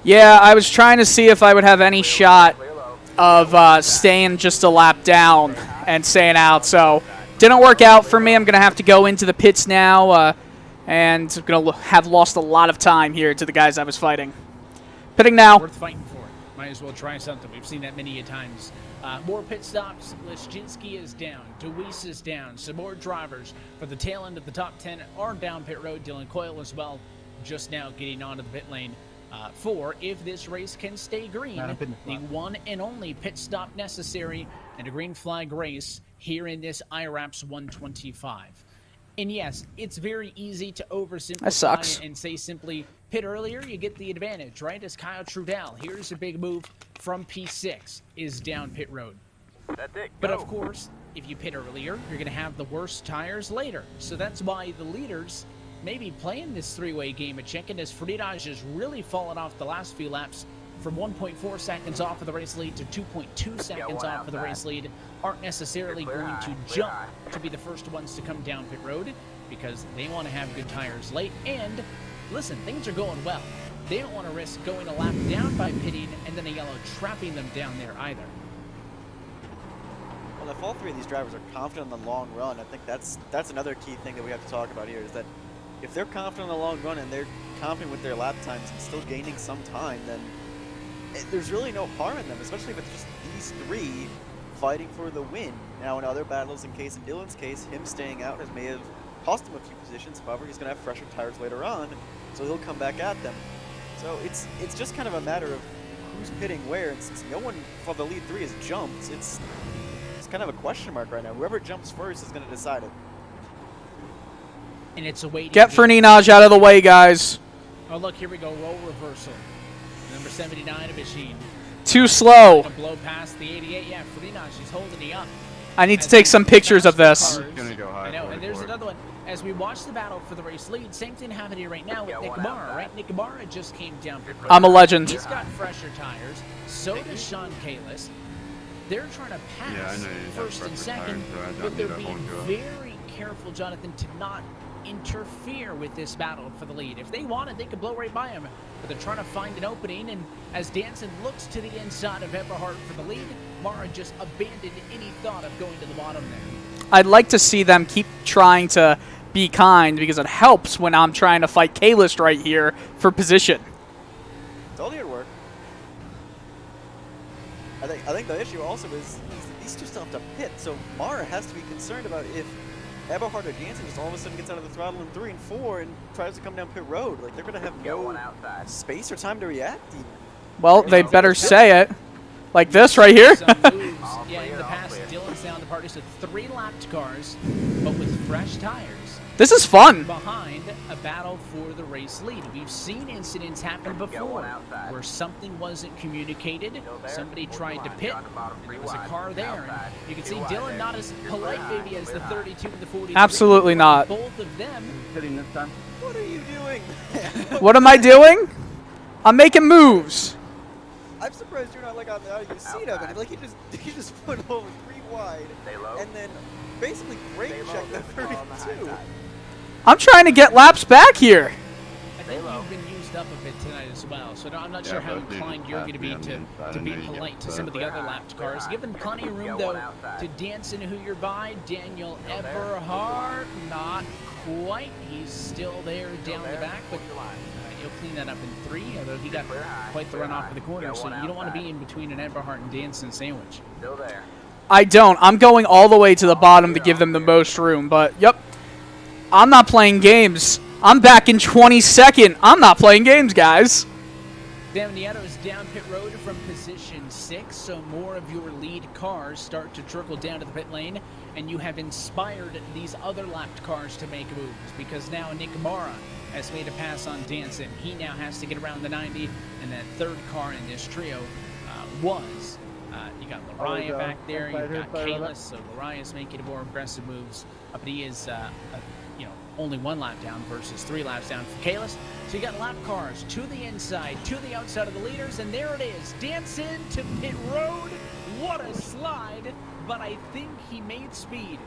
Yeah, I was trying to see if I would have any shot Clear low. of staying just a lap down and staying out, so didn't work out for me. I'm going to have to go into the pits now, and I'm going to have lost a lot of time here to the guys I was fighting. Pitting now. Worth fighting for. Might as well try something. We've seen that many a times. More pit stops. Leszczynski is down. DeWeese is down. Some more drivers for the tail end of the top 10 are down pit road. Dylan Coyle as well, just now getting onto the pit lane for, if this race can stay green, the one and only pit stop necessary in a green flag race here in this IRAPS 125. And yes, it's very easy to That sucks. oversimplify and say simply, pit earlier, you get the advantage, right? As Kyle Trudell, here's a big move from P6, is down pit road. That's it. But go. of course, if you pit earlier, you're going to have the worst tires later. So that's why the leaders may be playing this three-way game of chicken, as Friedrich has really fallen off the last few laps from 1.4 seconds off of the race lead to 2.2 seconds one off of the outside. race lead. Aren't necessarily Clear going high, to clear jump high. to be the first ones to come down pit road, because they want to have good tires late. And listen, things are going well. They don't want to risk going a lap down by pitting and then a yellow trapping them down there either. Well, if all three of these drivers are confident in the long run, I think that's another key thing that we have to talk about here, is that if they're confident in the long run and they're confident with their lap times and still gaining some time, then there's really no harm in them, especially if it's just these three fighting for the win. Now, in other battles, in Dylan's case, him staying out may have cost him a few positions. However, he's going to have fresher tires later on, so he'll come back at them. So it's just kind of a matter of who's pitting where, and since no one from the lead three has jumped, it's kind of a question mark right now. Whoever jumps first is going to decide it. And it's a waiting Get game. Ferninaj out of the way, guys. Oh, look, here we go. Roll reversal. Number 79 of machine. Too slow. Gonna blow past the 88. Yeah, Friedrich, she's holding it up. I need to As take we some go pictures past of this. the cars. I know, and there's another one. As we watch the battle for the race lead, same thing happening right now with Yeah, Nick one Ibarra, outside. right? Nick Ibarra just came down. I'm a legend. He's got fresher tires. So does Sean Kalis. They're trying to pass first and second, but they're being very careful, Jonathan, to not interfere with this battle for the lead. If they wanted, they could blow right by him, but they're trying to find an opening, and as Danson looks to the inside of Eberhardt for the lead, Mara just abandoned any thought of going to the bottom there. I'd like to see them keep trying to be kind, because it helps when I'm trying to fight K-List right here for position. It's all here work. I think the issue also is these two still have to pit, so Mara has to be concerned about if Eberhardt or Jansen just all of a sudden gets out of the throttle in 3 and 4 and tries to come down pit road. Like, they're going to have Got one no outside. space or time to react even. Well, they better say it. Like this right here. Some moves. All Yeah, in clear, the all past, clear. Dylan's down the party, so 3 lapped cars, but with fresh tires. This is fun. Behind a battle for the race lead. We've seen incidents happen one before outside. where something wasn't communicated, Still there. somebody Fourth tried to line, pit, down the bottom, there three was a wide. car there, and Outside. you can Two see wide Dylan there. not as You're polite clear maybe high, as the clear high. 32 and the 43. Absolutely not. Both of them. Hitting this time. What are you doing? What am I doing? I'm making moves. I'm surprised you're not like on the out of your seat of it. Like, he just went over 3 wide Stay low. and then basically brake Stay low. checked the There's a ball on the high 32. side. I'm trying to get laps back here. I think you've been used up a bit tonight as well, so I'm not sure how inclined you're going to be to be polite to some of the other lapped cars. Given plenty of room, though, to Danson, who you're by. Daniel Eberhardt, not quite. He's still there down the back, but he'll clean that up in 3, although he got quite the run off of the corner, so you don't want to be in between an Eberhardt and Danson sandwich. Still there. I don't. I'm going all the way to the bottom to give them the most room, but yep. I'm not playing games. I'm back in 22nd. I'm not playing games, guys. Dan Nieto's down pit road from position 6, so more of your lead cars start to trickle down to the pit lane, and you have inspired these other lapped cars to make moves, because now Nick Mara has made a pass on Danson. He now has to get around the 90, and that third car in this trio was. You got Lariah back there, you've got Kalis, so Lariah's making more aggressive moves, but he is, only 1 lap down versus 3 laps down for Kalis. So you got lap cars to the inside, to the outside of the leaders, and there it is. Danson to pit road. What a slide, but I think he made speed.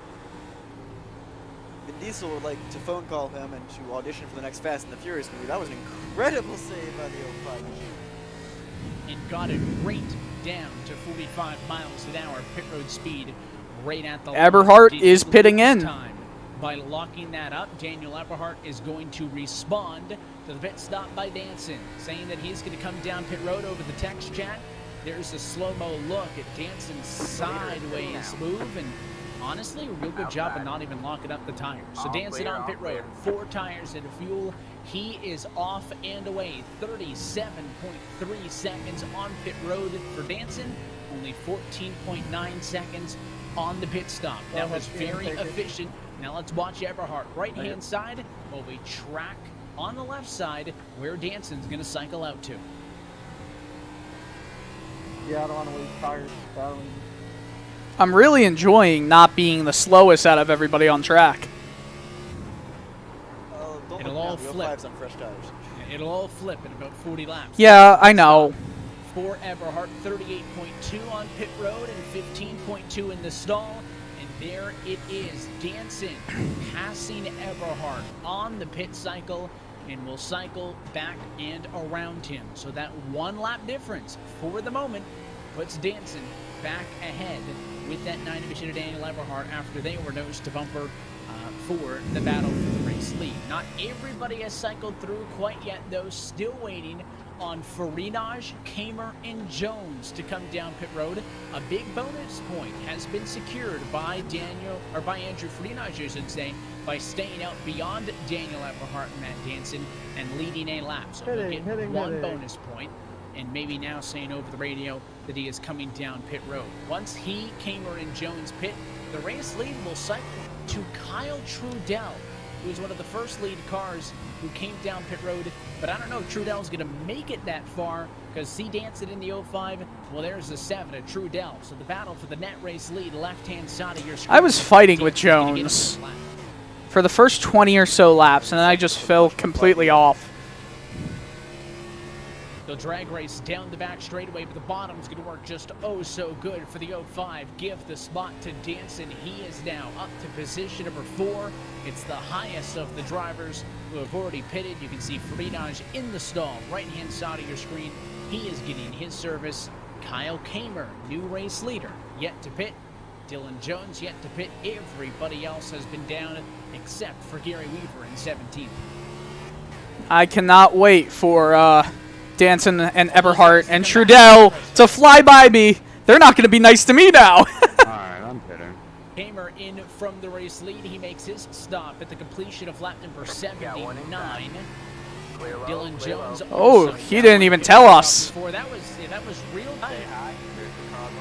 Vin Diesel would like to phone call him and to audition for the next Fast and the Furious movie. That was an incredible save by the 05 machine. And got it right down to 45 miles an hour pit road speed right at the Eberhardt line. is pitting in. Time. By locking that up, Daniel Eberhardt is going to respond to the pit stop by Danson, saying that he's going to come down pit road over the text chat. There's a slow-mo look at Danson's sideways move, and honestly, a real good job of not even locking up the tires. So Danson on pit road, 4 tires into fuel. He is off and away. 37.3 seconds on pit road for Danson. Only 14.9 seconds on the pit stop. That was very efficient. Now let's watch Eberhardt. Right-hand side, while we track on the left side where Danson's going to cycle out to. Yeah, I don't want to waste tires. I'm really enjoying not being the slowest out of everybody on track. Don't It'll look all down, the flip. 05's on fresh tires. It'll all flip in about 40 laps. Yeah, I know. For Eberhardt, 38.2 on pit road and 15.2 in the stall. And there it is. Danson passing Eberhardt on the pit cycle and will cycle back and around him. So that 1 lap difference for the moment puts Danson back ahead with that 9 division of Daniel Eberhardt after they were nose to bumper for the battle for the race lead. Not everybody has cycled through quite yet, though. Still waiting on Farinaj, Kamer, and Jones to come down pit road. A big bonus point has been secured by Andrew Farinaj, I should say, by staying out beyond Daniel Eberhardt and Matt Danson and leading a lap. So he'll get 1 bonus point, and maybe now saying over the radio that he is coming down pit road. Once he, Kamer, and Jones pit, the race lead will cycle to Kyle Trudell, who was one of the first lead cars who came down pit road. But I don't know, Trudell's going to make it that far, because see Danson in the 05, well, there's the 7 at Trudell. So the battle for the net race lead, left-hand side of your screen. I was fighting with Jones for the first 20 or so laps, and then I just fell completely off. They'll drag race down the back straightaway, but the bottom's going to work just oh so good for the 05. Give the spot to Danson. He is now up to position number 4. It's the highest of the drivers who have already pitted. You can see Farinaj in the stall, right-hand side of your screen. He is getting his service. Kyle Kamer, new race leader, yet to pit. Dylan Jones yet to pit. Everybody else has been down except for Gary Weaver in 17th. I cannot wait for Danson and Eberhardt and Trudell to fly by me. They're not going to be nice to me now. Alright, I'm pitting. Kamer in from the race lead. He makes his stop at the completion of lap number 79. Dylan Jones. Oh, he didn't even tell us. That was real time.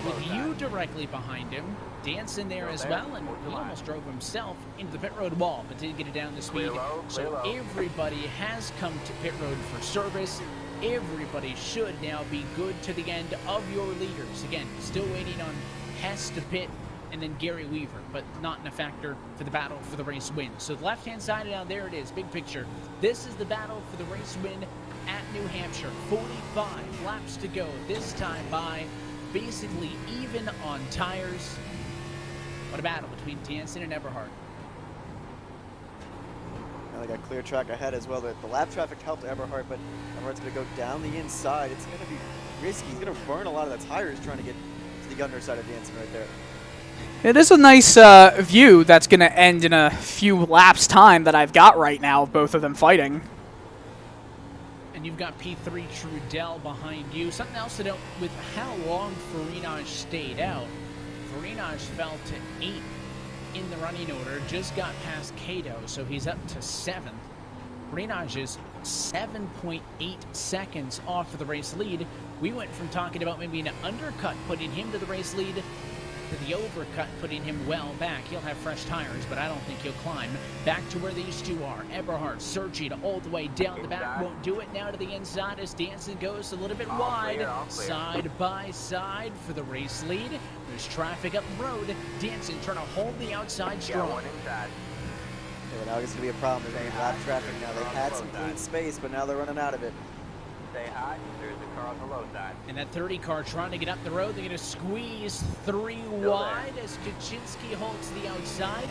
With you directly behind him, Danson there as well, and he almost drove himself into the pit road wall, but didn't get it down to speed. So everybody has come to pit road for service. Everybody should now be good to the end of your leaders. Again, still waiting on Hess to pit and then Gary Weaver, but not in a factor for the battle for the race win. So the left-hand side, now there it is, big picture. This is the battle for the race win at New Hampshire. 45 laps to go, this time by basically even on tires. What a battle between Danson and Eberhardt. Now they got clear track ahead as well. The lap traffic helped Eberhardt, but Eberhardt's going to go down the inside. It's going to be risky. He's going to burn a lot of the tires trying to get to the underside of Danson right there. It is a nice view that's going to end in a few laps time that I've got right now of both of them fighting. And you've got P3 Trudell behind you. Something else to note with how long Farinaj stayed out. Farinaj fell to 8th in the running order, just got past Cato, so he's up to 7th. Farinaj is 7.8 seconds off of the race lead. We went from talking about maybe an undercut putting him to the race lead to the overcut putting him well back. He'll have fresh tires, but I don't think he'll climb back to where these two are. Eberhardt searching all the way down the back, won't do it now to the inside as Danson goes a little bit wide, side by side for the race lead. There's traffic up the road. Danson trying to hold the outside strong. Yeah, now it's going to be a problem. There's lap traffic now. They've had some clean space, but now they're running out of it. Stay high. There's a car on the low side. And that 30 car trying to get up the road. They're going to squeeze 3 wide as Kaczynski holds the outside.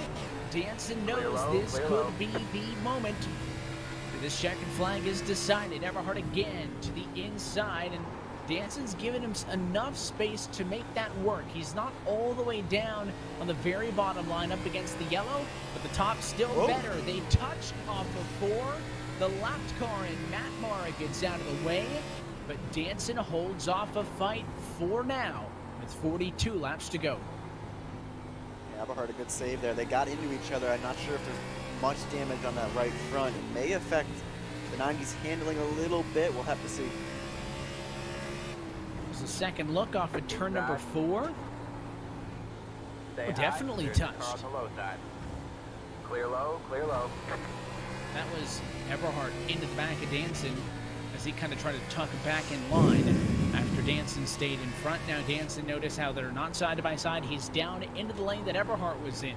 Danson knows this could be the moment. This checkered flag is decided. Eberhard again to the inside, and Danson's given him enough space to make that work. He's not all the way down on the very bottom line up against the yellow, but the top's still better. They touched off of 4. The lapped car and Matt Mara gets out of the way, but Danson holds off a fight for now with 42 laps to go. Yeah, Eberhard, a good save there. They got into each other. I'm not sure if there's much damage on that right front. It may affect the 90s handling a little bit. We'll have to see. There's a second look off of turn number 4. Stay high. Definitely There's a car touched. on the low side. Clear low, clear low. That was Eberhard into the back of Danson as he kind of tried to tuck back in line after Danson stayed in front. Now Danson, notice how they're not side by side. He's down into the lane that Eberhard was in.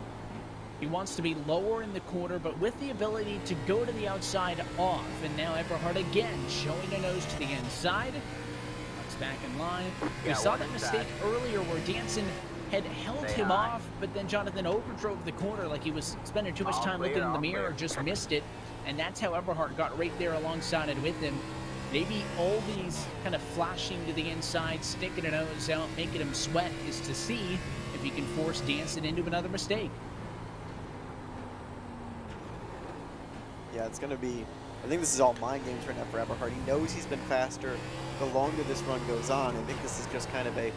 He wants to be lower in the corner, but with the ability to go to the outside off. And now Eberhard again showing a nose to the inside. Tucks back in line. We saw that mistake earlier where Danson had held him off, but then Jonathan overdrove the corner like he was spending too much time looking in the mirror, just missed it. And that's how Eberhard got right there alongside it with him. Maybe all these kind of flashing to the inside, sticking a nose out, making him sweat is to see if he can force Danson into another mistake. Yeah, it's going to be, I think this is all mind games right now for Eberhard. He knows he's been faster the longer this run goes on. I think this is just kind of a,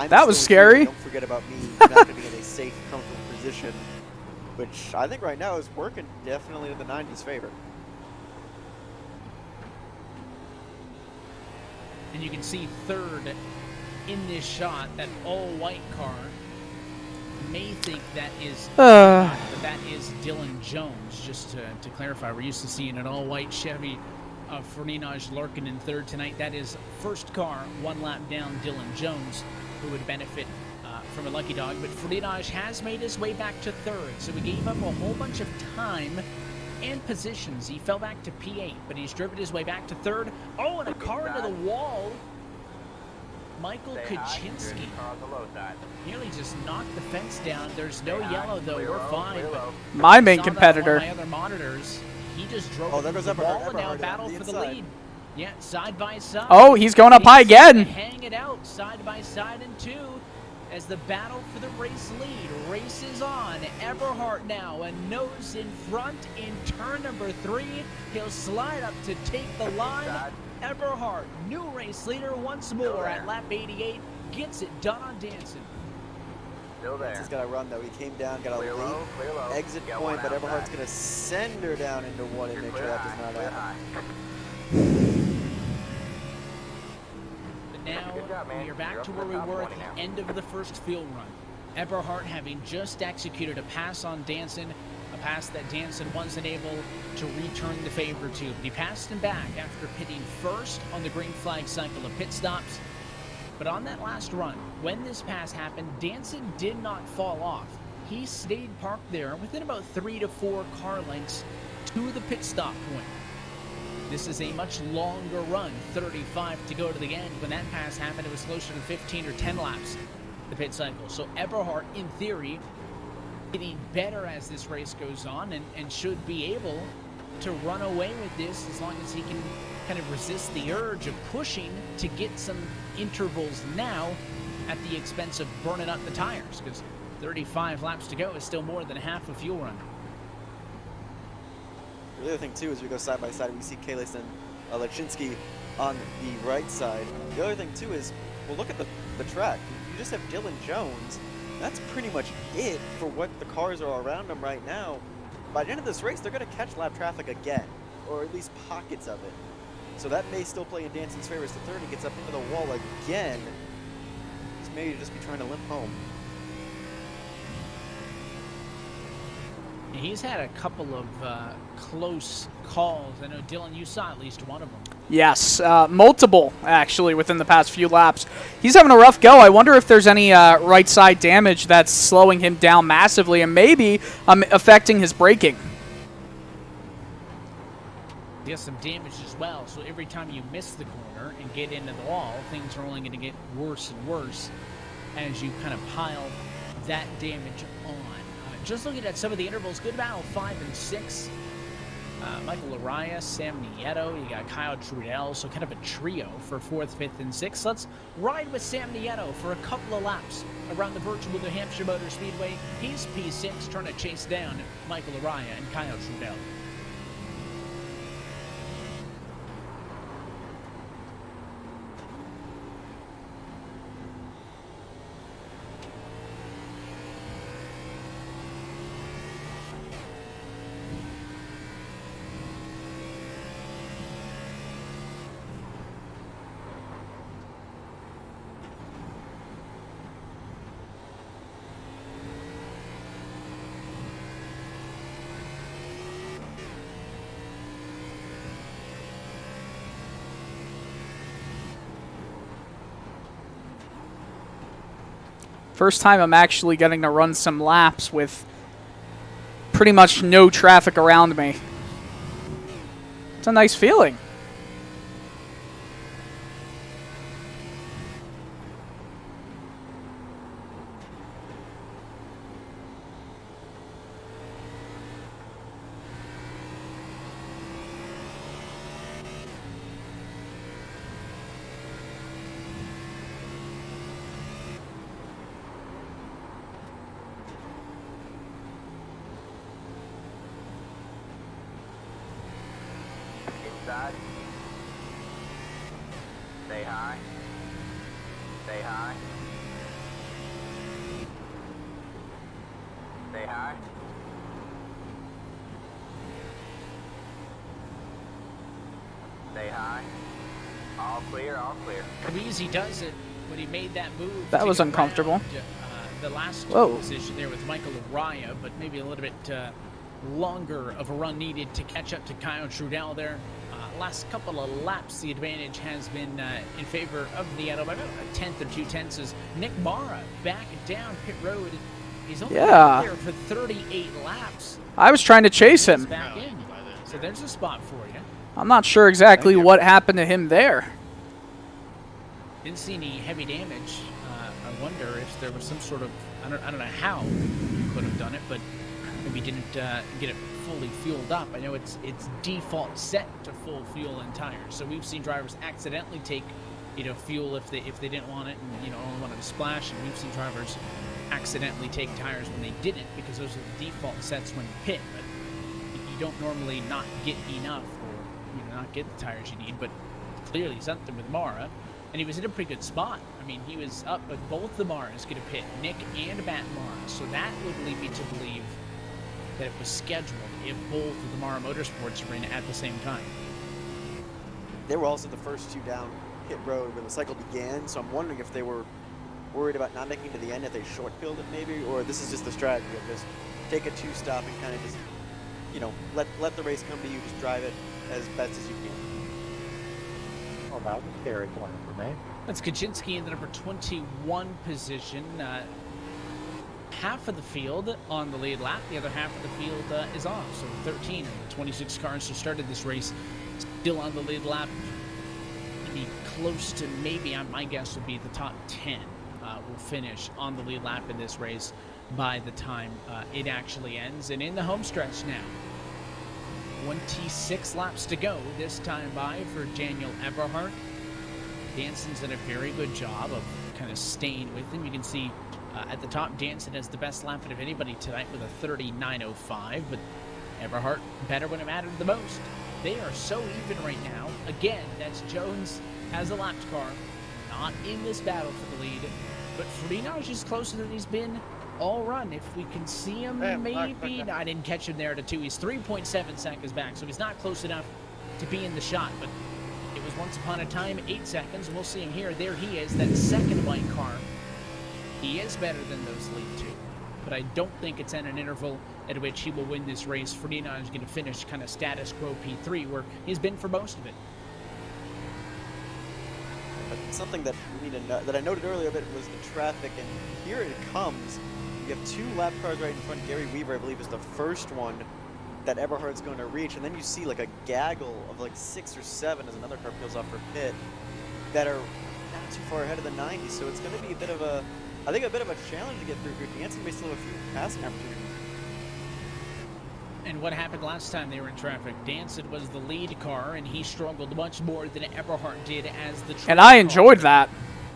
That was scary. Don't forget about me. Not going to be in a safe, comfortable position, which I think right now is working definitely in the 90s' favor. And you can see third in this shot, that all-white car. May think that is but that is Dylan Jones. Just to clarify, we're used to seeing an all-white Chevy of Ferdinand Larkin in third tonight. That is first car, 1 lap down, Dylan Jones, who would benefit from a lucky dog. But Ferdinand has made his way back to third, so he gave up a whole bunch of time and positions. He fell back to P8, but he's driven his way back to third. Oh, and a car into the wall. Michael Kaczynski nearly just knocked the fence down. There's no yellow, though. We're fine. But My main saw that competitor. on my other monitors. He just drove Oh, there goes the Eberhard. wall and now Eberhard battle on the for the inside. lead. Yeah, side by side. Oh, he's going up high again. Hang it out side by side in 2 as the battle for the race lead races on. Eberhard now a nose in front in turn number 3. He'll slide up to take the line. Eberhard, new race leader once more at lap 88, gets it done on Danson. Still there. He's got to run though. He came down, got a Clear low, late clear low. exit Get point, one but out Eberhard's back. going to send her down into 1 and You're make sure clear that does high, not clear happen. high. But now Good job, man. we are back You're to up where in we the top were at 20 the now. end of the first field run. Eberhard having just executed a pass on Danson, a pass that Danson wasn't able to return the favor to. But he passed him back after pitting first on the green flag cycle of pit stops. But on that last run, when this pass happened, Danson did not fall off. He stayed parked there within about 3 to 4 car lengths to the pit stop point. This is a much longer run, 35 to go to the end. When that pass happened, it was closer to 15 or 10 laps, the pit cycle. So Eberhard, in theory, getting better as this race goes on and should be able to run away with this as long as he can kind of resist the urge of pushing to get some intervals now at the expense of burning up the tires, because 35 laps to go is still more than half a fuel run. The other thing too is we go side by side, we see Kalis and Lachinsky on the right side. The other thing too is, well, look at the track. You just have Dylan Jones. That's pretty much it for what the cars are around him right now. By the end of this race, they're going to catch lap traffic again, or at least pockets of it. So that may still play in Danson's favor as the 30 gets up into the wall again. This may just be trying to limp home. He's had a couple of close calls. I know, Dylan, you saw at least one of them. Yes, multiple, actually, within the past few laps. He's having a rough go. I wonder if there's any right side damage that's slowing him down massively and maybe affecting his braking. He has some damage as well, so every time you miss the corner and get into the wall, things are only going to get worse and worse as you kind of pile that damage on. Just looking at some of the intervals, good battle 5 and 6. Michael Arias, Sam Nieto, you got Kyle Trudell, so kind of a trio for 4th, 5th, and 6th. Let's ride with Sam Nieto for a couple of laps around the virtual New Hampshire Motor Speedway. He's P6 trying to chase down Michael Arias and Kyle Trudell. First time I'm actually getting to run some laps with pretty much no traffic around me. It's a nice feeling. Inside. Stay high. Stay high. Stay high. Stay high. All clear, all clear. Easy does it when he made that move. That to was get uncomfortable. around, the last Whoa. position there with Michael Araya, but maybe a little bit longer of a run needed to catch up to Kyle Trudell there. Last couple of laps, the advantage has been in favor of Nieto by about a tenth or 2/10 as Nick Mara back down pit road. He's only Yeah. there for 38 laps. I was trying to chase He's him. back in. So there's a spot for you. I'm not sure exactly what happened to him there. Didn't see any heavy damage. I wonder if there was some sort of, I don't know how he could have done it, but maybe didn't get it fully fueled up. I know it's default set to full fuel and tires, so we've seen drivers accidentally take, fuel if they didn't want it and only wanted to splash, and we've seen drivers accidentally take tires when they didn't because those are the default sets when you pit. But you don't normally not get enough or not get the tires you need. But clearly something with Mara, and he was in a pretty good spot. I mean, he was up, but both the Maras going to pit, Nick and Matt Mara, so that would lead me to believe that it was scheduled if both of the Mara Motorsports are in at the same time. They were also the first two down pit road when the cycle began, so I'm wondering if they were worried about not making it to the end, if they short-filled it maybe, or this is just the strategy of just take a two-stop and kind of just, let the race come to you, just drive it as best as you can. Oh, that was a scary corner for me. That's Kaczynski in the number 21 position. Half of the field on the lead lap, the other half of the field is off. So 13 of the 26 cars who started this race still on the lead lap. Maybe close to, my guess would be the top 10 will finish on the lead lap in this race by the time it actually ends. And in the home stretch now, 26 laps to go this time by for Daniel Eberhardt. Danson's done a very good job of kind of staying with him. You can see at the top, Danson has the best lap out of anybody tonight with a 39.05, but Eberhardt better when it mattered the most. They are so even right now. Again, that's Jones has a lapped car, not in this battle for the lead, but Frinage is closer than he's been all run. If we can see him, maybe. No, I didn't catch him there at a 2. He's 3.7 seconds back, so he's not close enough to be in the shot, but it was once upon a time 8 seconds. We'll see him here. There he is, that second white car. He is better than those lead two, but I don't think it's at an interval at which he will win this race. Ferdinand is going to finish kind of status quo P3, where he's been for most of it. But something that we need to that I noted earlier a bit was the traffic, and here it comes. You have 2 lap cars right in front. Gary Weaver, I believe, is the first one that Eberhard's going to reach, and then you see like a gaggle of like 6 or 7 as another car peels off for pit that are not too far ahead of the 90. So it's going to be a bit of a, I think a bit of a challenge to get through here. Danson may still have a few passing opportunities. And what happened last time they were in traffic? Danson was the lead car, and he struggled much more than Eberhard did as the And I enjoyed that.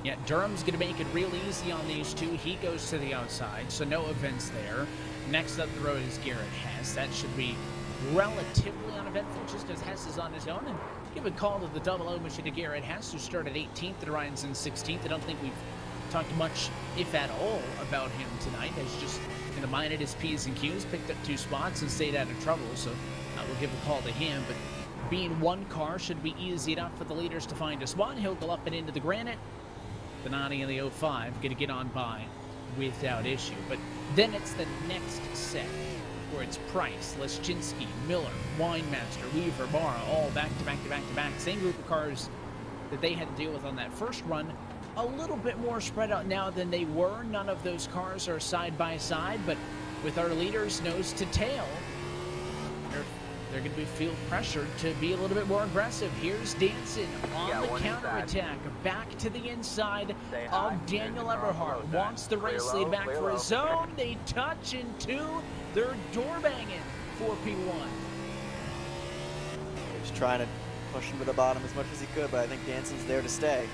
Yeah, Durham's going to make it real easy on these two. He goes to the outside, so no events there. Next up the road is Garrett Hess. That should be relatively uneventful just because Hess is on his own. And give a call to the double O mission to Garrett Hess, who started 18th and Ryan's in 16th. I don't think we've talked much, if at all, about him tonight. He's just kind of minded his P's and Q's, picked up 2 spots, and stayed out of trouble. So we'll give a call to him. But being one car should be easy enough for the leaders to find a spot. He'll go up and into the granite. Benani in the 05 going to get on by without issue. But then it's the next set where it's Price, Leschinski, Miller, Winemaster, Weaver, Mara, all back to back to back to back. Same group of cars that they had to deal with on that first run. A little bit more spread out now than they were. None of those cars are side by side, but with our leaders nose to tail, they're going to feel pressured to be a little bit more aggressive. Here's Danson on the counterattack, back to the inside of Daniel Eberhard. Wants the race lead back for his own. They touch into their door banging for P1. He's trying to push him to the bottom as much as he could, but I think Danson's there to stay.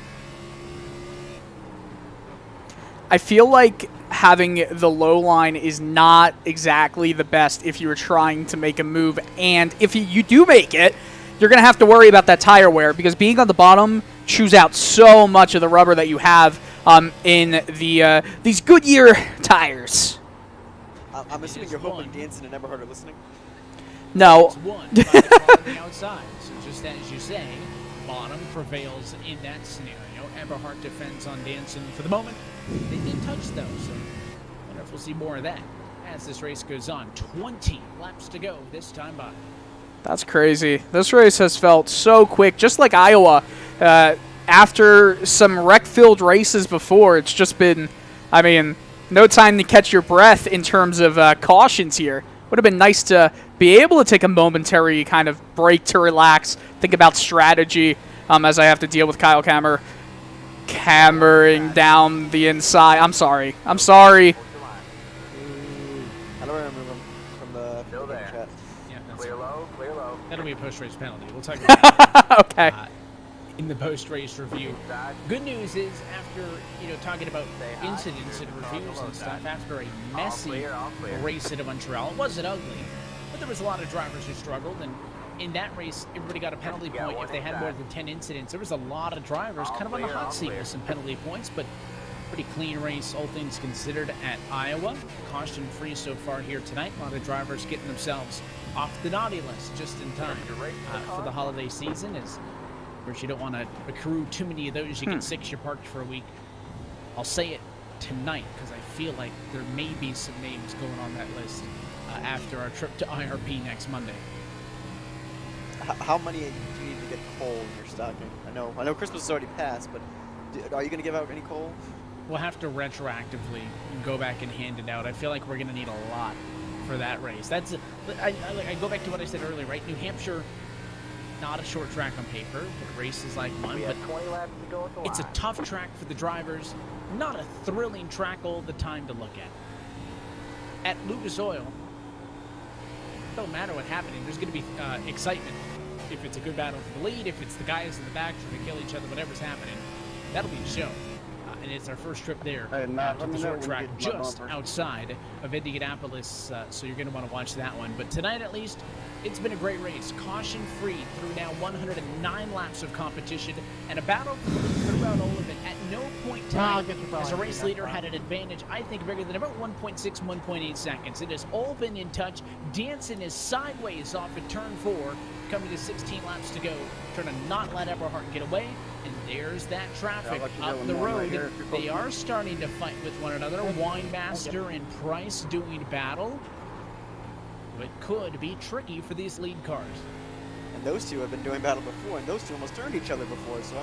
I feel like having the low line is not exactly the best if you were trying to make a move, and if you do make it, you're going to have to worry about that tire wear, because being on the bottom chews out so much of the rubber that you have in the these Goodyear tires. I'm assuming you're hoping Danson and Eberhard are listening? No. It's won by the car on the outside. So just as you say, bottom prevails in that scenario. Eberhard defends on Danson for the moment. They did touch, though, so I wonder if we'll see more of that as this race goes on. 20 laps to go this time by. That's crazy. This race has felt so quick, just like Iowa. After some wreck-filled races before, it's just been, I mean, no time to catch your breath in terms of cautions here. Would have been nice to be able to take a momentary kind of break to relax, think about strategy, as I have to deal with Kyle Kammer hammering down the inside. I'm sorry. I don't remember him from the chat. Yeah, that's Clear low, clear low. That'll be a post-race penalty. We'll talk about that Okay. in the post-race review. Good news is, after talking about incidents and reviews and stuff, after a messy race at Montreal, it wasn't ugly, but there was a lot of drivers who struggled, and in that race, everybody got a penalty point if they had more than 10 incidents. There was a lot of drivers kind of on the hot seat with some penalty points, but pretty clean race, all things considered, at Iowa. Caution-free so far here tonight. A lot of drivers getting themselves off the naughty list just in time for the holiday season. Of course, you don't want to accrue too many of those. You get 6, you're parked for a week. I'll say it tonight because I feel like there may be some names going on that list after our trip to IRP next Monday. How many do you need to get coal in your stocking? I know Christmas is already passed, but are you going to give out any coal? We'll have to retroactively go back and hand it out. I feel like we're going to need a lot for that race. I go back to what I said earlier, right? New Hampshire, not a short track on paper, but races like one, but 20 laps to go at the it's a line. tough track for the drivers. Not a thrilling track all the time to look at. At Lucas Oil, don't matter what happening, there's going to be excitement. If it's a good battle for the lead, if it's the guys in the back trying to kill each other, whatever's happening, that'll be the show. And it's our first trip there Hey, Matt, to let the me know short when track you get my just bumper. outside of Indianapolis, so you're going to want to watch that one. But tonight, at least, it's been a great race. Caution-free through now 109 laps of competition, and a battle throughout all of it. At no point I'll tonight get your as a ball. race leader had an advantage, I think, bigger than about 1.6, 1.8 seconds. It has all been in touch. Danson is sideways off at turn 4, coming to 16 laps to go, trying to not let Eberhard get away. And there's that traffic let you know up when the I'm right road. here if you're They close. are starting to fight with one another. Winemaster and Price doing battle. It could be tricky for these lead cars. And those two have been doing battle before, and those two almost turned each other before, so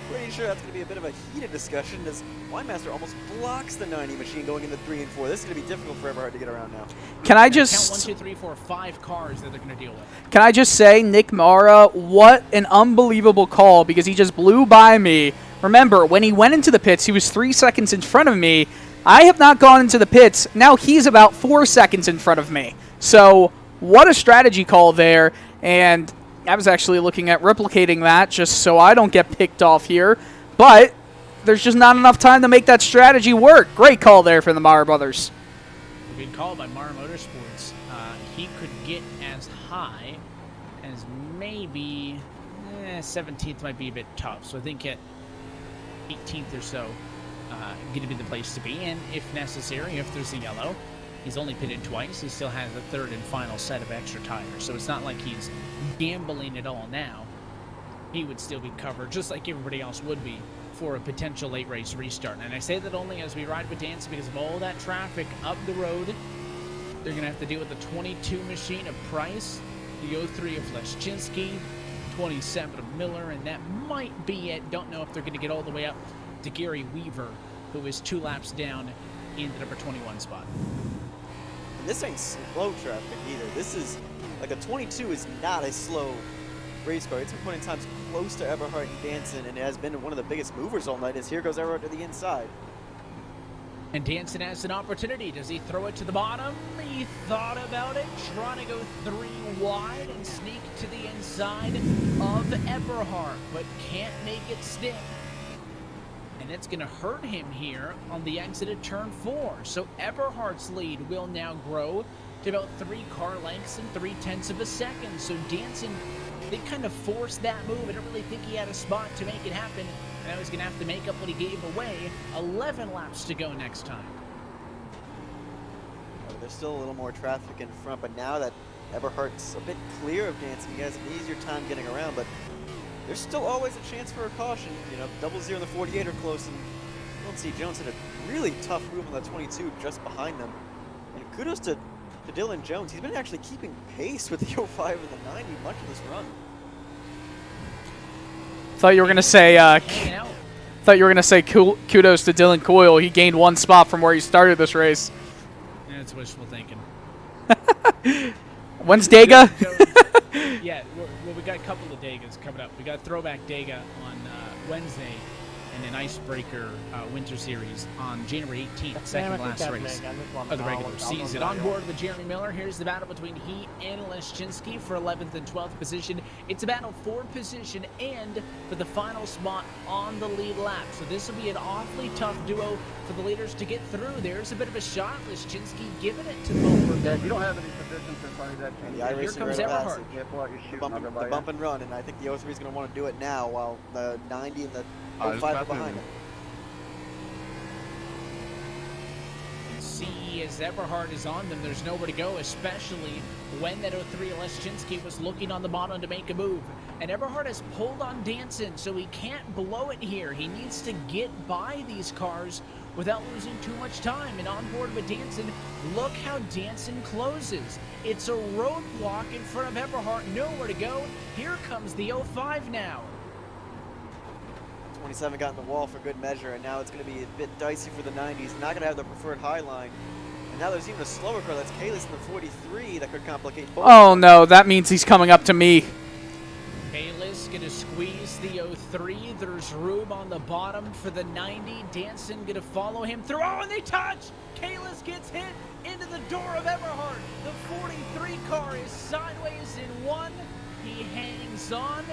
Pretty sure that's going to be a bit of a heated discussion as Winemaster almost blocks the 90 machine going into 3 and 4. This is going to be difficult for Everhard to get around now. Can I Count just 1, 2, 3, 4, 5 cars that they're going to deal with. Can I just say, Nick Mara, what an unbelievable call, because he just blew by me. Remember, when he went into the pits, he was 3 seconds in front of me. I have not gone into the pits. Now he's about 4 seconds in front of me. So, what a strategy call there. And I was actually looking at replicating that just so I don't get picked off here. But there's just not enough time to make that strategy work. Great call there from the Mara brothers. Good call by Mara Motorsports. He could get as high as maybe 17th might be a bit tough. So I think at 18th or so, going to be the place to be. And if necessary, if there's a yellow, he's only pitted twice. He still has the third and final set of extra tires. So it's not like he's gambling at all now. He would still be covered, just like everybody else would be, for a potential late race restart. And I say that only as we ride with Danson because of all that traffic up the road. They're going to have to deal with the 22 machine of Price, the 03 of Leszczynski, 27 of Miller, and that might be it. Don't know if they're going to get all the way up to Gary Weaver, who is 2 laps down in the number 21 spot. And this ain't slow traffic either. This is, like, a 22 is not a slow race car. It's been put in times close to Everhard and Danson, and it has been one of the biggest movers all night as here goes Everhard to the inside. And Danson has an opportunity. Does he throw it to the bottom? He thought about it, trying to go 3 wide and sneak to the inside of Eberhard, but can't make it stick. And it's going to hurt him here on the exit of turn 4. So Eberhard's lead will now grow to about 3 car lengths and 3/10 of a second. So Danson, they kind of forced that move. I don't really think he had a spot to make it happen. And now he's going to have to make up what he gave away. 11 laps to go next time. There's still a little more traffic in front, but now that Eberhard's a bit clear of Danson, he has an easier time getting around, but there's still always a chance for a caution. You know, 00 and the 48 are close, and don't see Jones had a really tough move on that 22 just behind them. And kudos to Dylan Jones. He's been actually keeping pace with the 05 and the 90 much of this run. Thought you were gonna say kudos to Dylan Coyle. He gained 1 spot from where he started this race. That's wishful thinking. When's Dega? Yeah, well, we got a couple of Degas coming up. We got Throwback Dega on Wednesday, and an Icebreaker Winter Series on January 18th, second last race of the regular season. On board with Jeremy Miller, here's the battle between he and Leszczynski for 11th and 12th position. It's a battle for position and for the final spot on the lead lap. So this will be an awfully tough duo for the leaders to get through. There's a bit of a shot. Leszczynski giving it to Mulford. Yeah, if you don't have any positions in front of that And change, the Here iRacing comes right Everhard. passage. careful out your shoot. The bump and run, and I think the 03 is going to want to do it now while the 90 and the just 05 are about to. behind him. See, as Eberhard is on them, there's nowhere to go, especially when that 03 Leszczynski was looking on the bottom to make a move. And Eberhard has pulled on Danson, so he can't blow it here. He needs to get by these cars without losing too much time. And on board with Danson, look how Danson closes. It's a roadblock in front of Eberhard, nowhere to go. Here comes the 05 now. 27 got in the wall for good measure, and now it's going to be a bit dicey for the 90s. Not going to have the preferred high line. And now there's even a slower car. That's Kalis in the 43 that could complicate both. Oh no, that means he's coming up to me. Kalis gonna squeeze the 03. There's room on the bottom for the 90. Danson gonna follow him through. Oh, and they touch! Kalis gets hit into the door of Eberhard. The 43 car is sideways in 1. He hangs on.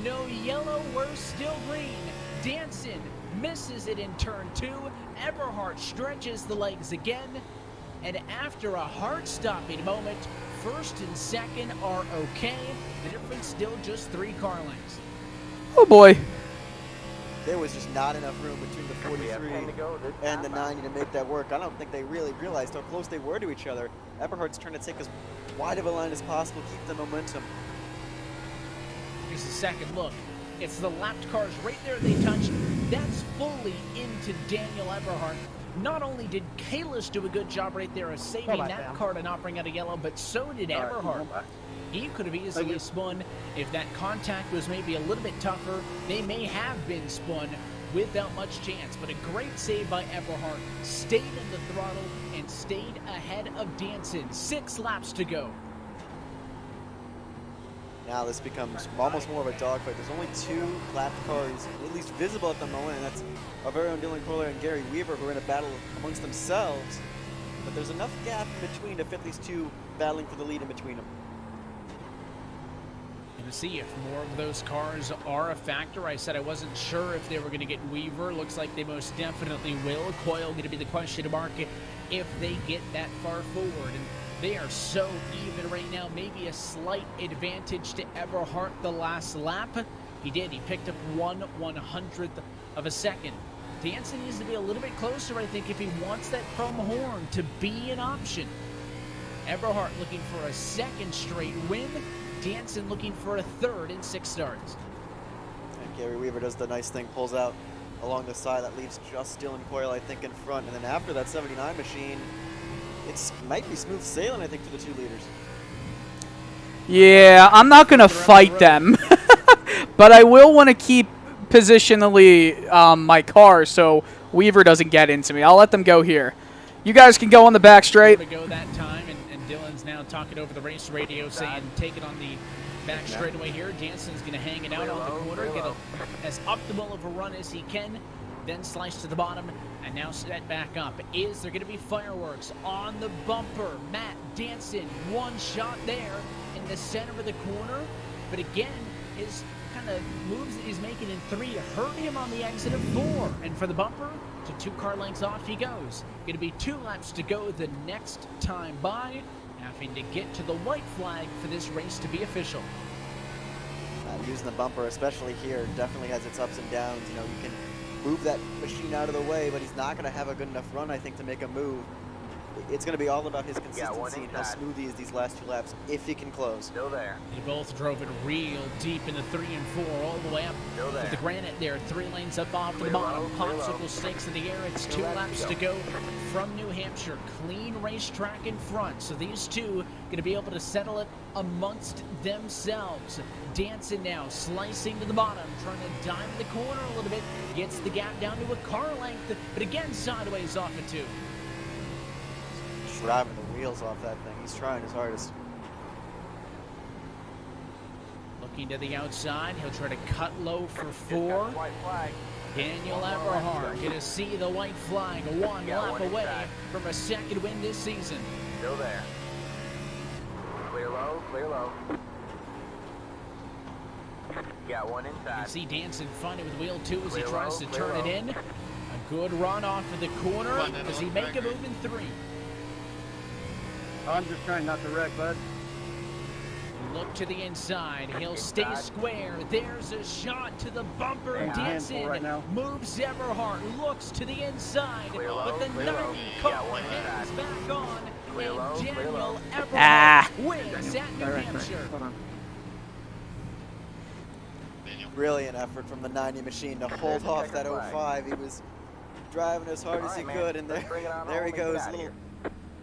No yellow, we're still green. Danson misses it in turn 2. Eberhard stretches the legs again. And after a heart-stopping moment, first and second are okay. The difference still just 3 car lengths. Oh boy. There was just not enough room between the 43 and the 90 to make that work. I don't think they really realized how close they were to each other. Eberhard's trying to take as wide of a line as possible, keep the momentum. Here's the second look. It's the lapped cars right there they touched. That's fully into Daniel Eberhard. Not only did Kalis do a good job right there of saving that car to not bring out a yellow, but so did Eberhard. He could have easily spun. If that contact was maybe a little bit tougher, they may have been spun without much chance. But a great save by Eberhardt. Stayed in the throttle and stayed ahead of Danson. 6 laps to go. Now this becomes almost more of a dogfight. There's only 2 lapped cars, at least visible at the moment, and that's our very own Dylan Coiler and Gary Weaver, who are in a battle amongst themselves. But there's enough gap in between to fit these 2 battling for the lead in between them. And to see if more of those cars are a factor. I said I wasn't sure if they were going to get Weaver. Looks like they most definitely will. Coyle going to be the question mark if they get that far forward. And they are so even right now. Maybe a slight advantage to Eberhardt the last lap. He did. He picked up 1/100th of a second. Danson needs to be a little bit closer, I think, if he wants that chrome horn to be an option. Eberhardt looking for a 2nd straight win. Danson looking for a 3rd in 6 starts. And Gary Weaver does the nice thing, pulls out along the side. That leaves just Dylan Coyle, I think, in front. And then after that 79 machine, it might be smooth sailing, I think, for the 2 leaders. Yeah, I'm not going to fight them. But I will want to keep positionally my car so Weaver doesn't get into me. I'll let them go here. You guys can go on the back straight. To go that time, and Dylan's now talking over the race radio saying, take it on the back straightaway here. Danson's going to hang it out on the corner, get as optimal of a run as he can, then slice to the bottom, and now set back up. Is there going to be fireworks on the bumper? Matt Danson, 1 shot there in the center of the corner, but again, his kind of moves that he's making in 3 hurt him on the exit of 4, and for the bumper, to 2 car lengths off he goes. Going to be 2 laps to go the next time by, having to get to the white flag for this race to be official. Using the bumper, especially here, definitely has its ups and downs. You know, you can move that machine out of the way, but he's not going to have a good enough run, I think, to make a move. It's going to be all about his consistency and how smooth he is these last 2 laps, if he can close. Still there. They both drove it real deep into 3 and 4, all the way up to the granite there. 3 lanes up off the bottom. Popsicle stakes in the air. It's 2 laps to go from New Hampshire. Clean racetrack in front. So these 2 going to be able to settle it amongst themselves. Danson now slicing to the bottom, trying to dime the corner a little bit. Gets the gap down to a car length, but again sideways off of 2. Driving the wheels off that thing. He's trying his hardest. Looking to the outside, he'll try to cut low for 4. White flag. Daniel Eberhardt going to see the white flag 1 lap away from a 2nd win this season. Still there. Clear low, clear low. Got 1 You inside. can see Danson fighting with wheel 2 as he Clear tries low, to clear turn it low. in. A good run off of the corner. Does he make a move in 3? I'm just trying not to wreck, bud. Look to the inside. He'll stay square. There's a shot to the bumper. Yeah, Danson handful right now. moves Eberhardt. Looks to the inside. Clear low, But the clear 90 low. caught Yeah, one hands inside. back on. Clear low, And clear Daniel low. Eberhardt wins at New Sorry. Hampshire. Hold on. Brilliant effort from the 90 machine to hold the off checkered that flag. 05. He was driving as hard as he All right, could, man. and Let's bring it on there he home and get goes. outta Little here.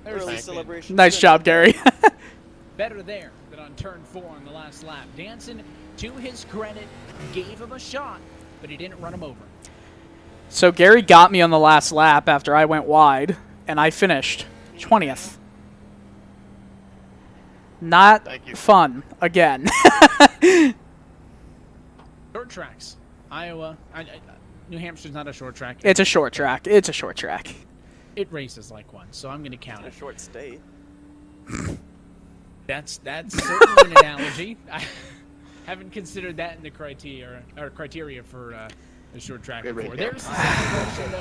There's early the spin. celebration. Nice job, Gary. Better there than on turn 4 on the last lap. Danson, to his credit, gave him a shot, but he didn't run him over. So Gary got me on the last lap after I went wide, and I finished 20th. Not fun again. Short tracks. Iowa. New Hampshire's not a short track. It's a short track. It's a short track. It races like one, so I'm going to count A it. short state. That's certainly an analogy. I haven't considered that in the criteria for the short track before. There's the celebration,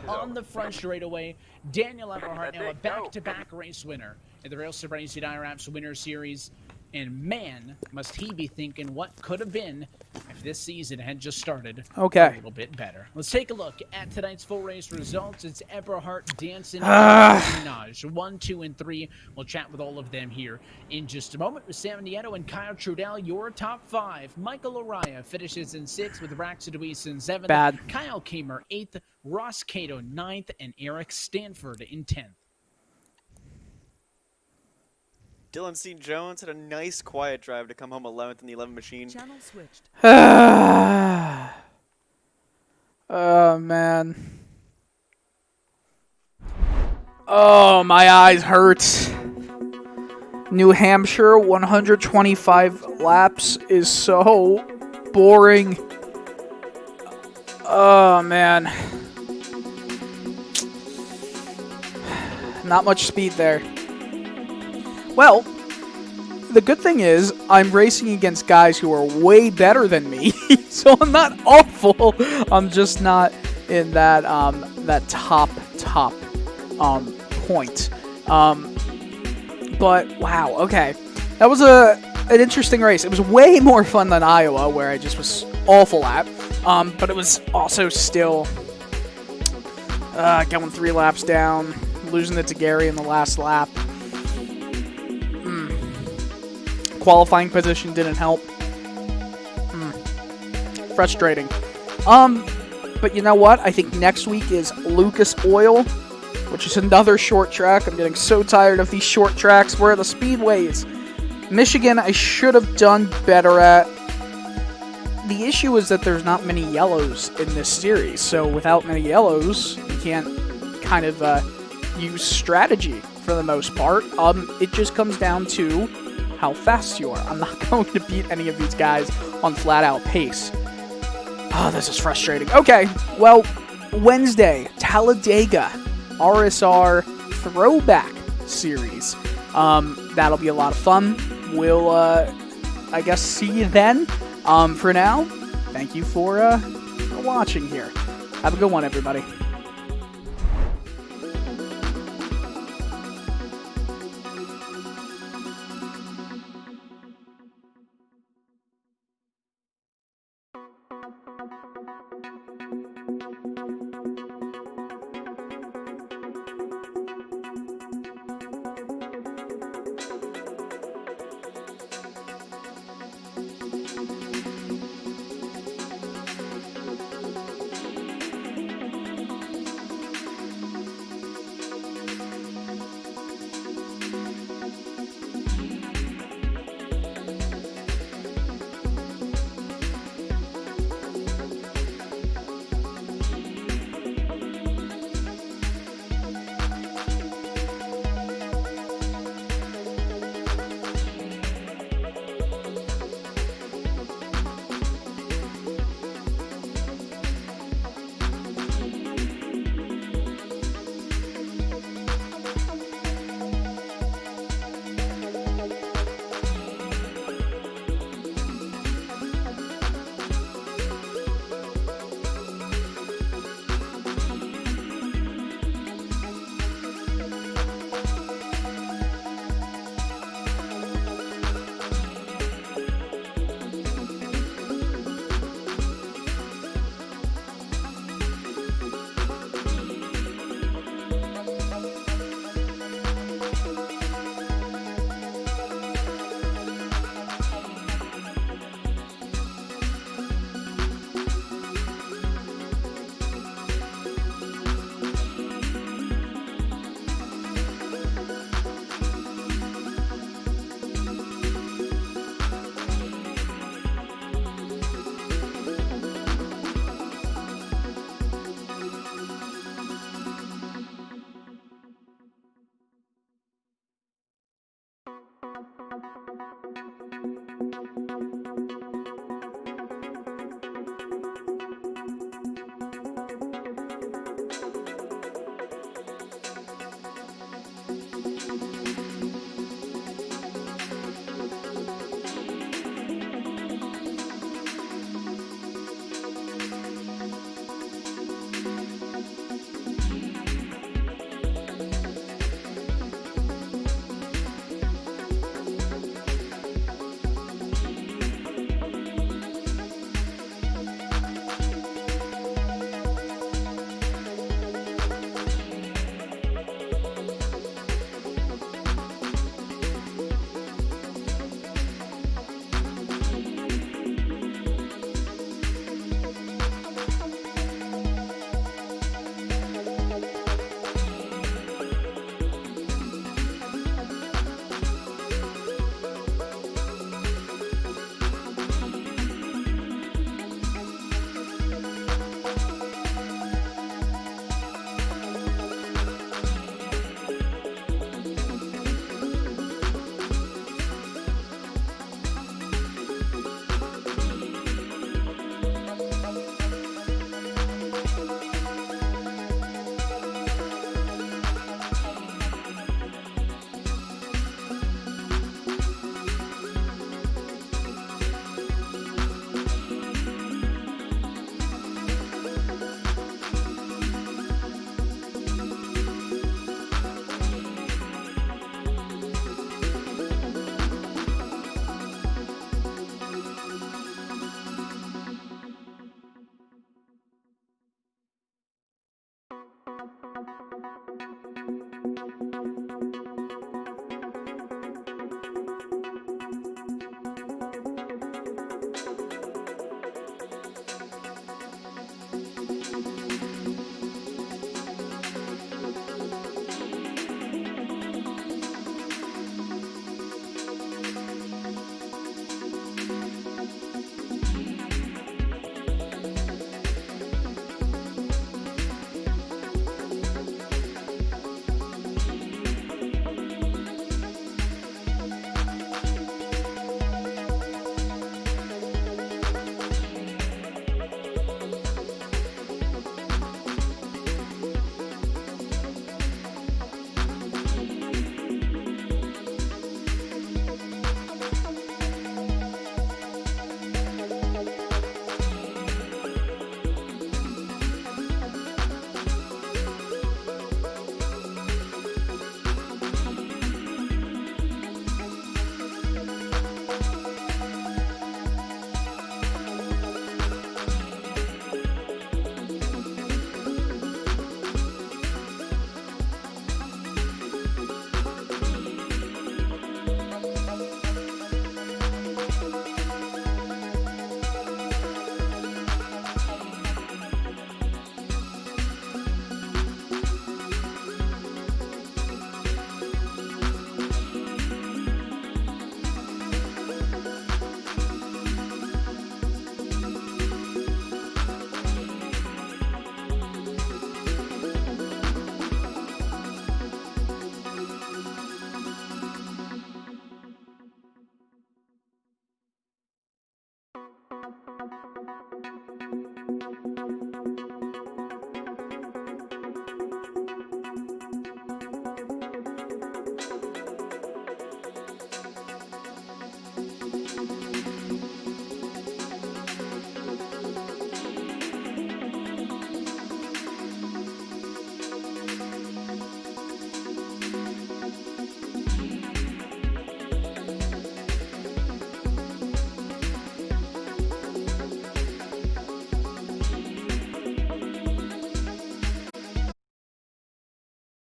though, on the front straightaway. Daniel Eberhardt now a back-to-back race winner in the Rail Sobriety IRAPS Winter Series. And man, must he be thinking what could have been if this season had just started a little bit better. Let's take a look at tonight's full race results. It's Eberhardt, Danson, and Minaj. 1, 2, and 3. We'll chat with all of them here in just a moment with Sam Nieto and Kyle Trudell, your top 5. Michael Araya finishes in 6th with Rax Deweese in 7th. Bad. Kyle Kamer 8th, Ross Cato 9th, and Eric Stanford in 10th. Dylan C. Jones had a nice quiet drive to come home 11th in the 11 machine. Channel switched. Oh, man. Oh, my eyes hurt. New Hampshire, 125 laps is so boring. Oh, man. Not much speed there. Well, the good thing is I'm racing against guys who are way better than me, so I'm not awful. I'm just not in that that top point. But wow, okay, that was an interesting race. It was way more fun than Iowa, where I just was awful at. But it was also still going 3 laps down, losing it to Gary in the last lap. Qualifying position didn't help. Frustrating. But you know what? I think next week is Lucas Oil, which is another short track. I'm getting so tired of these short tracks. Where are the speedways? Michigan, I should have done better at. The issue is that there's not many yellows in this series, so without many yellows, you can't kind of use strategy for the most part. It just comes down to how fast you are. I'm not going to beat any of these guys on flat-out pace. Oh, this is frustrating. Okay, well, Wednesday, Talladega, RSR Throwback Series. That'll be a lot of fun. We'll, I guess, see you then. For now, thank you for watching here. Have a good one, everybody.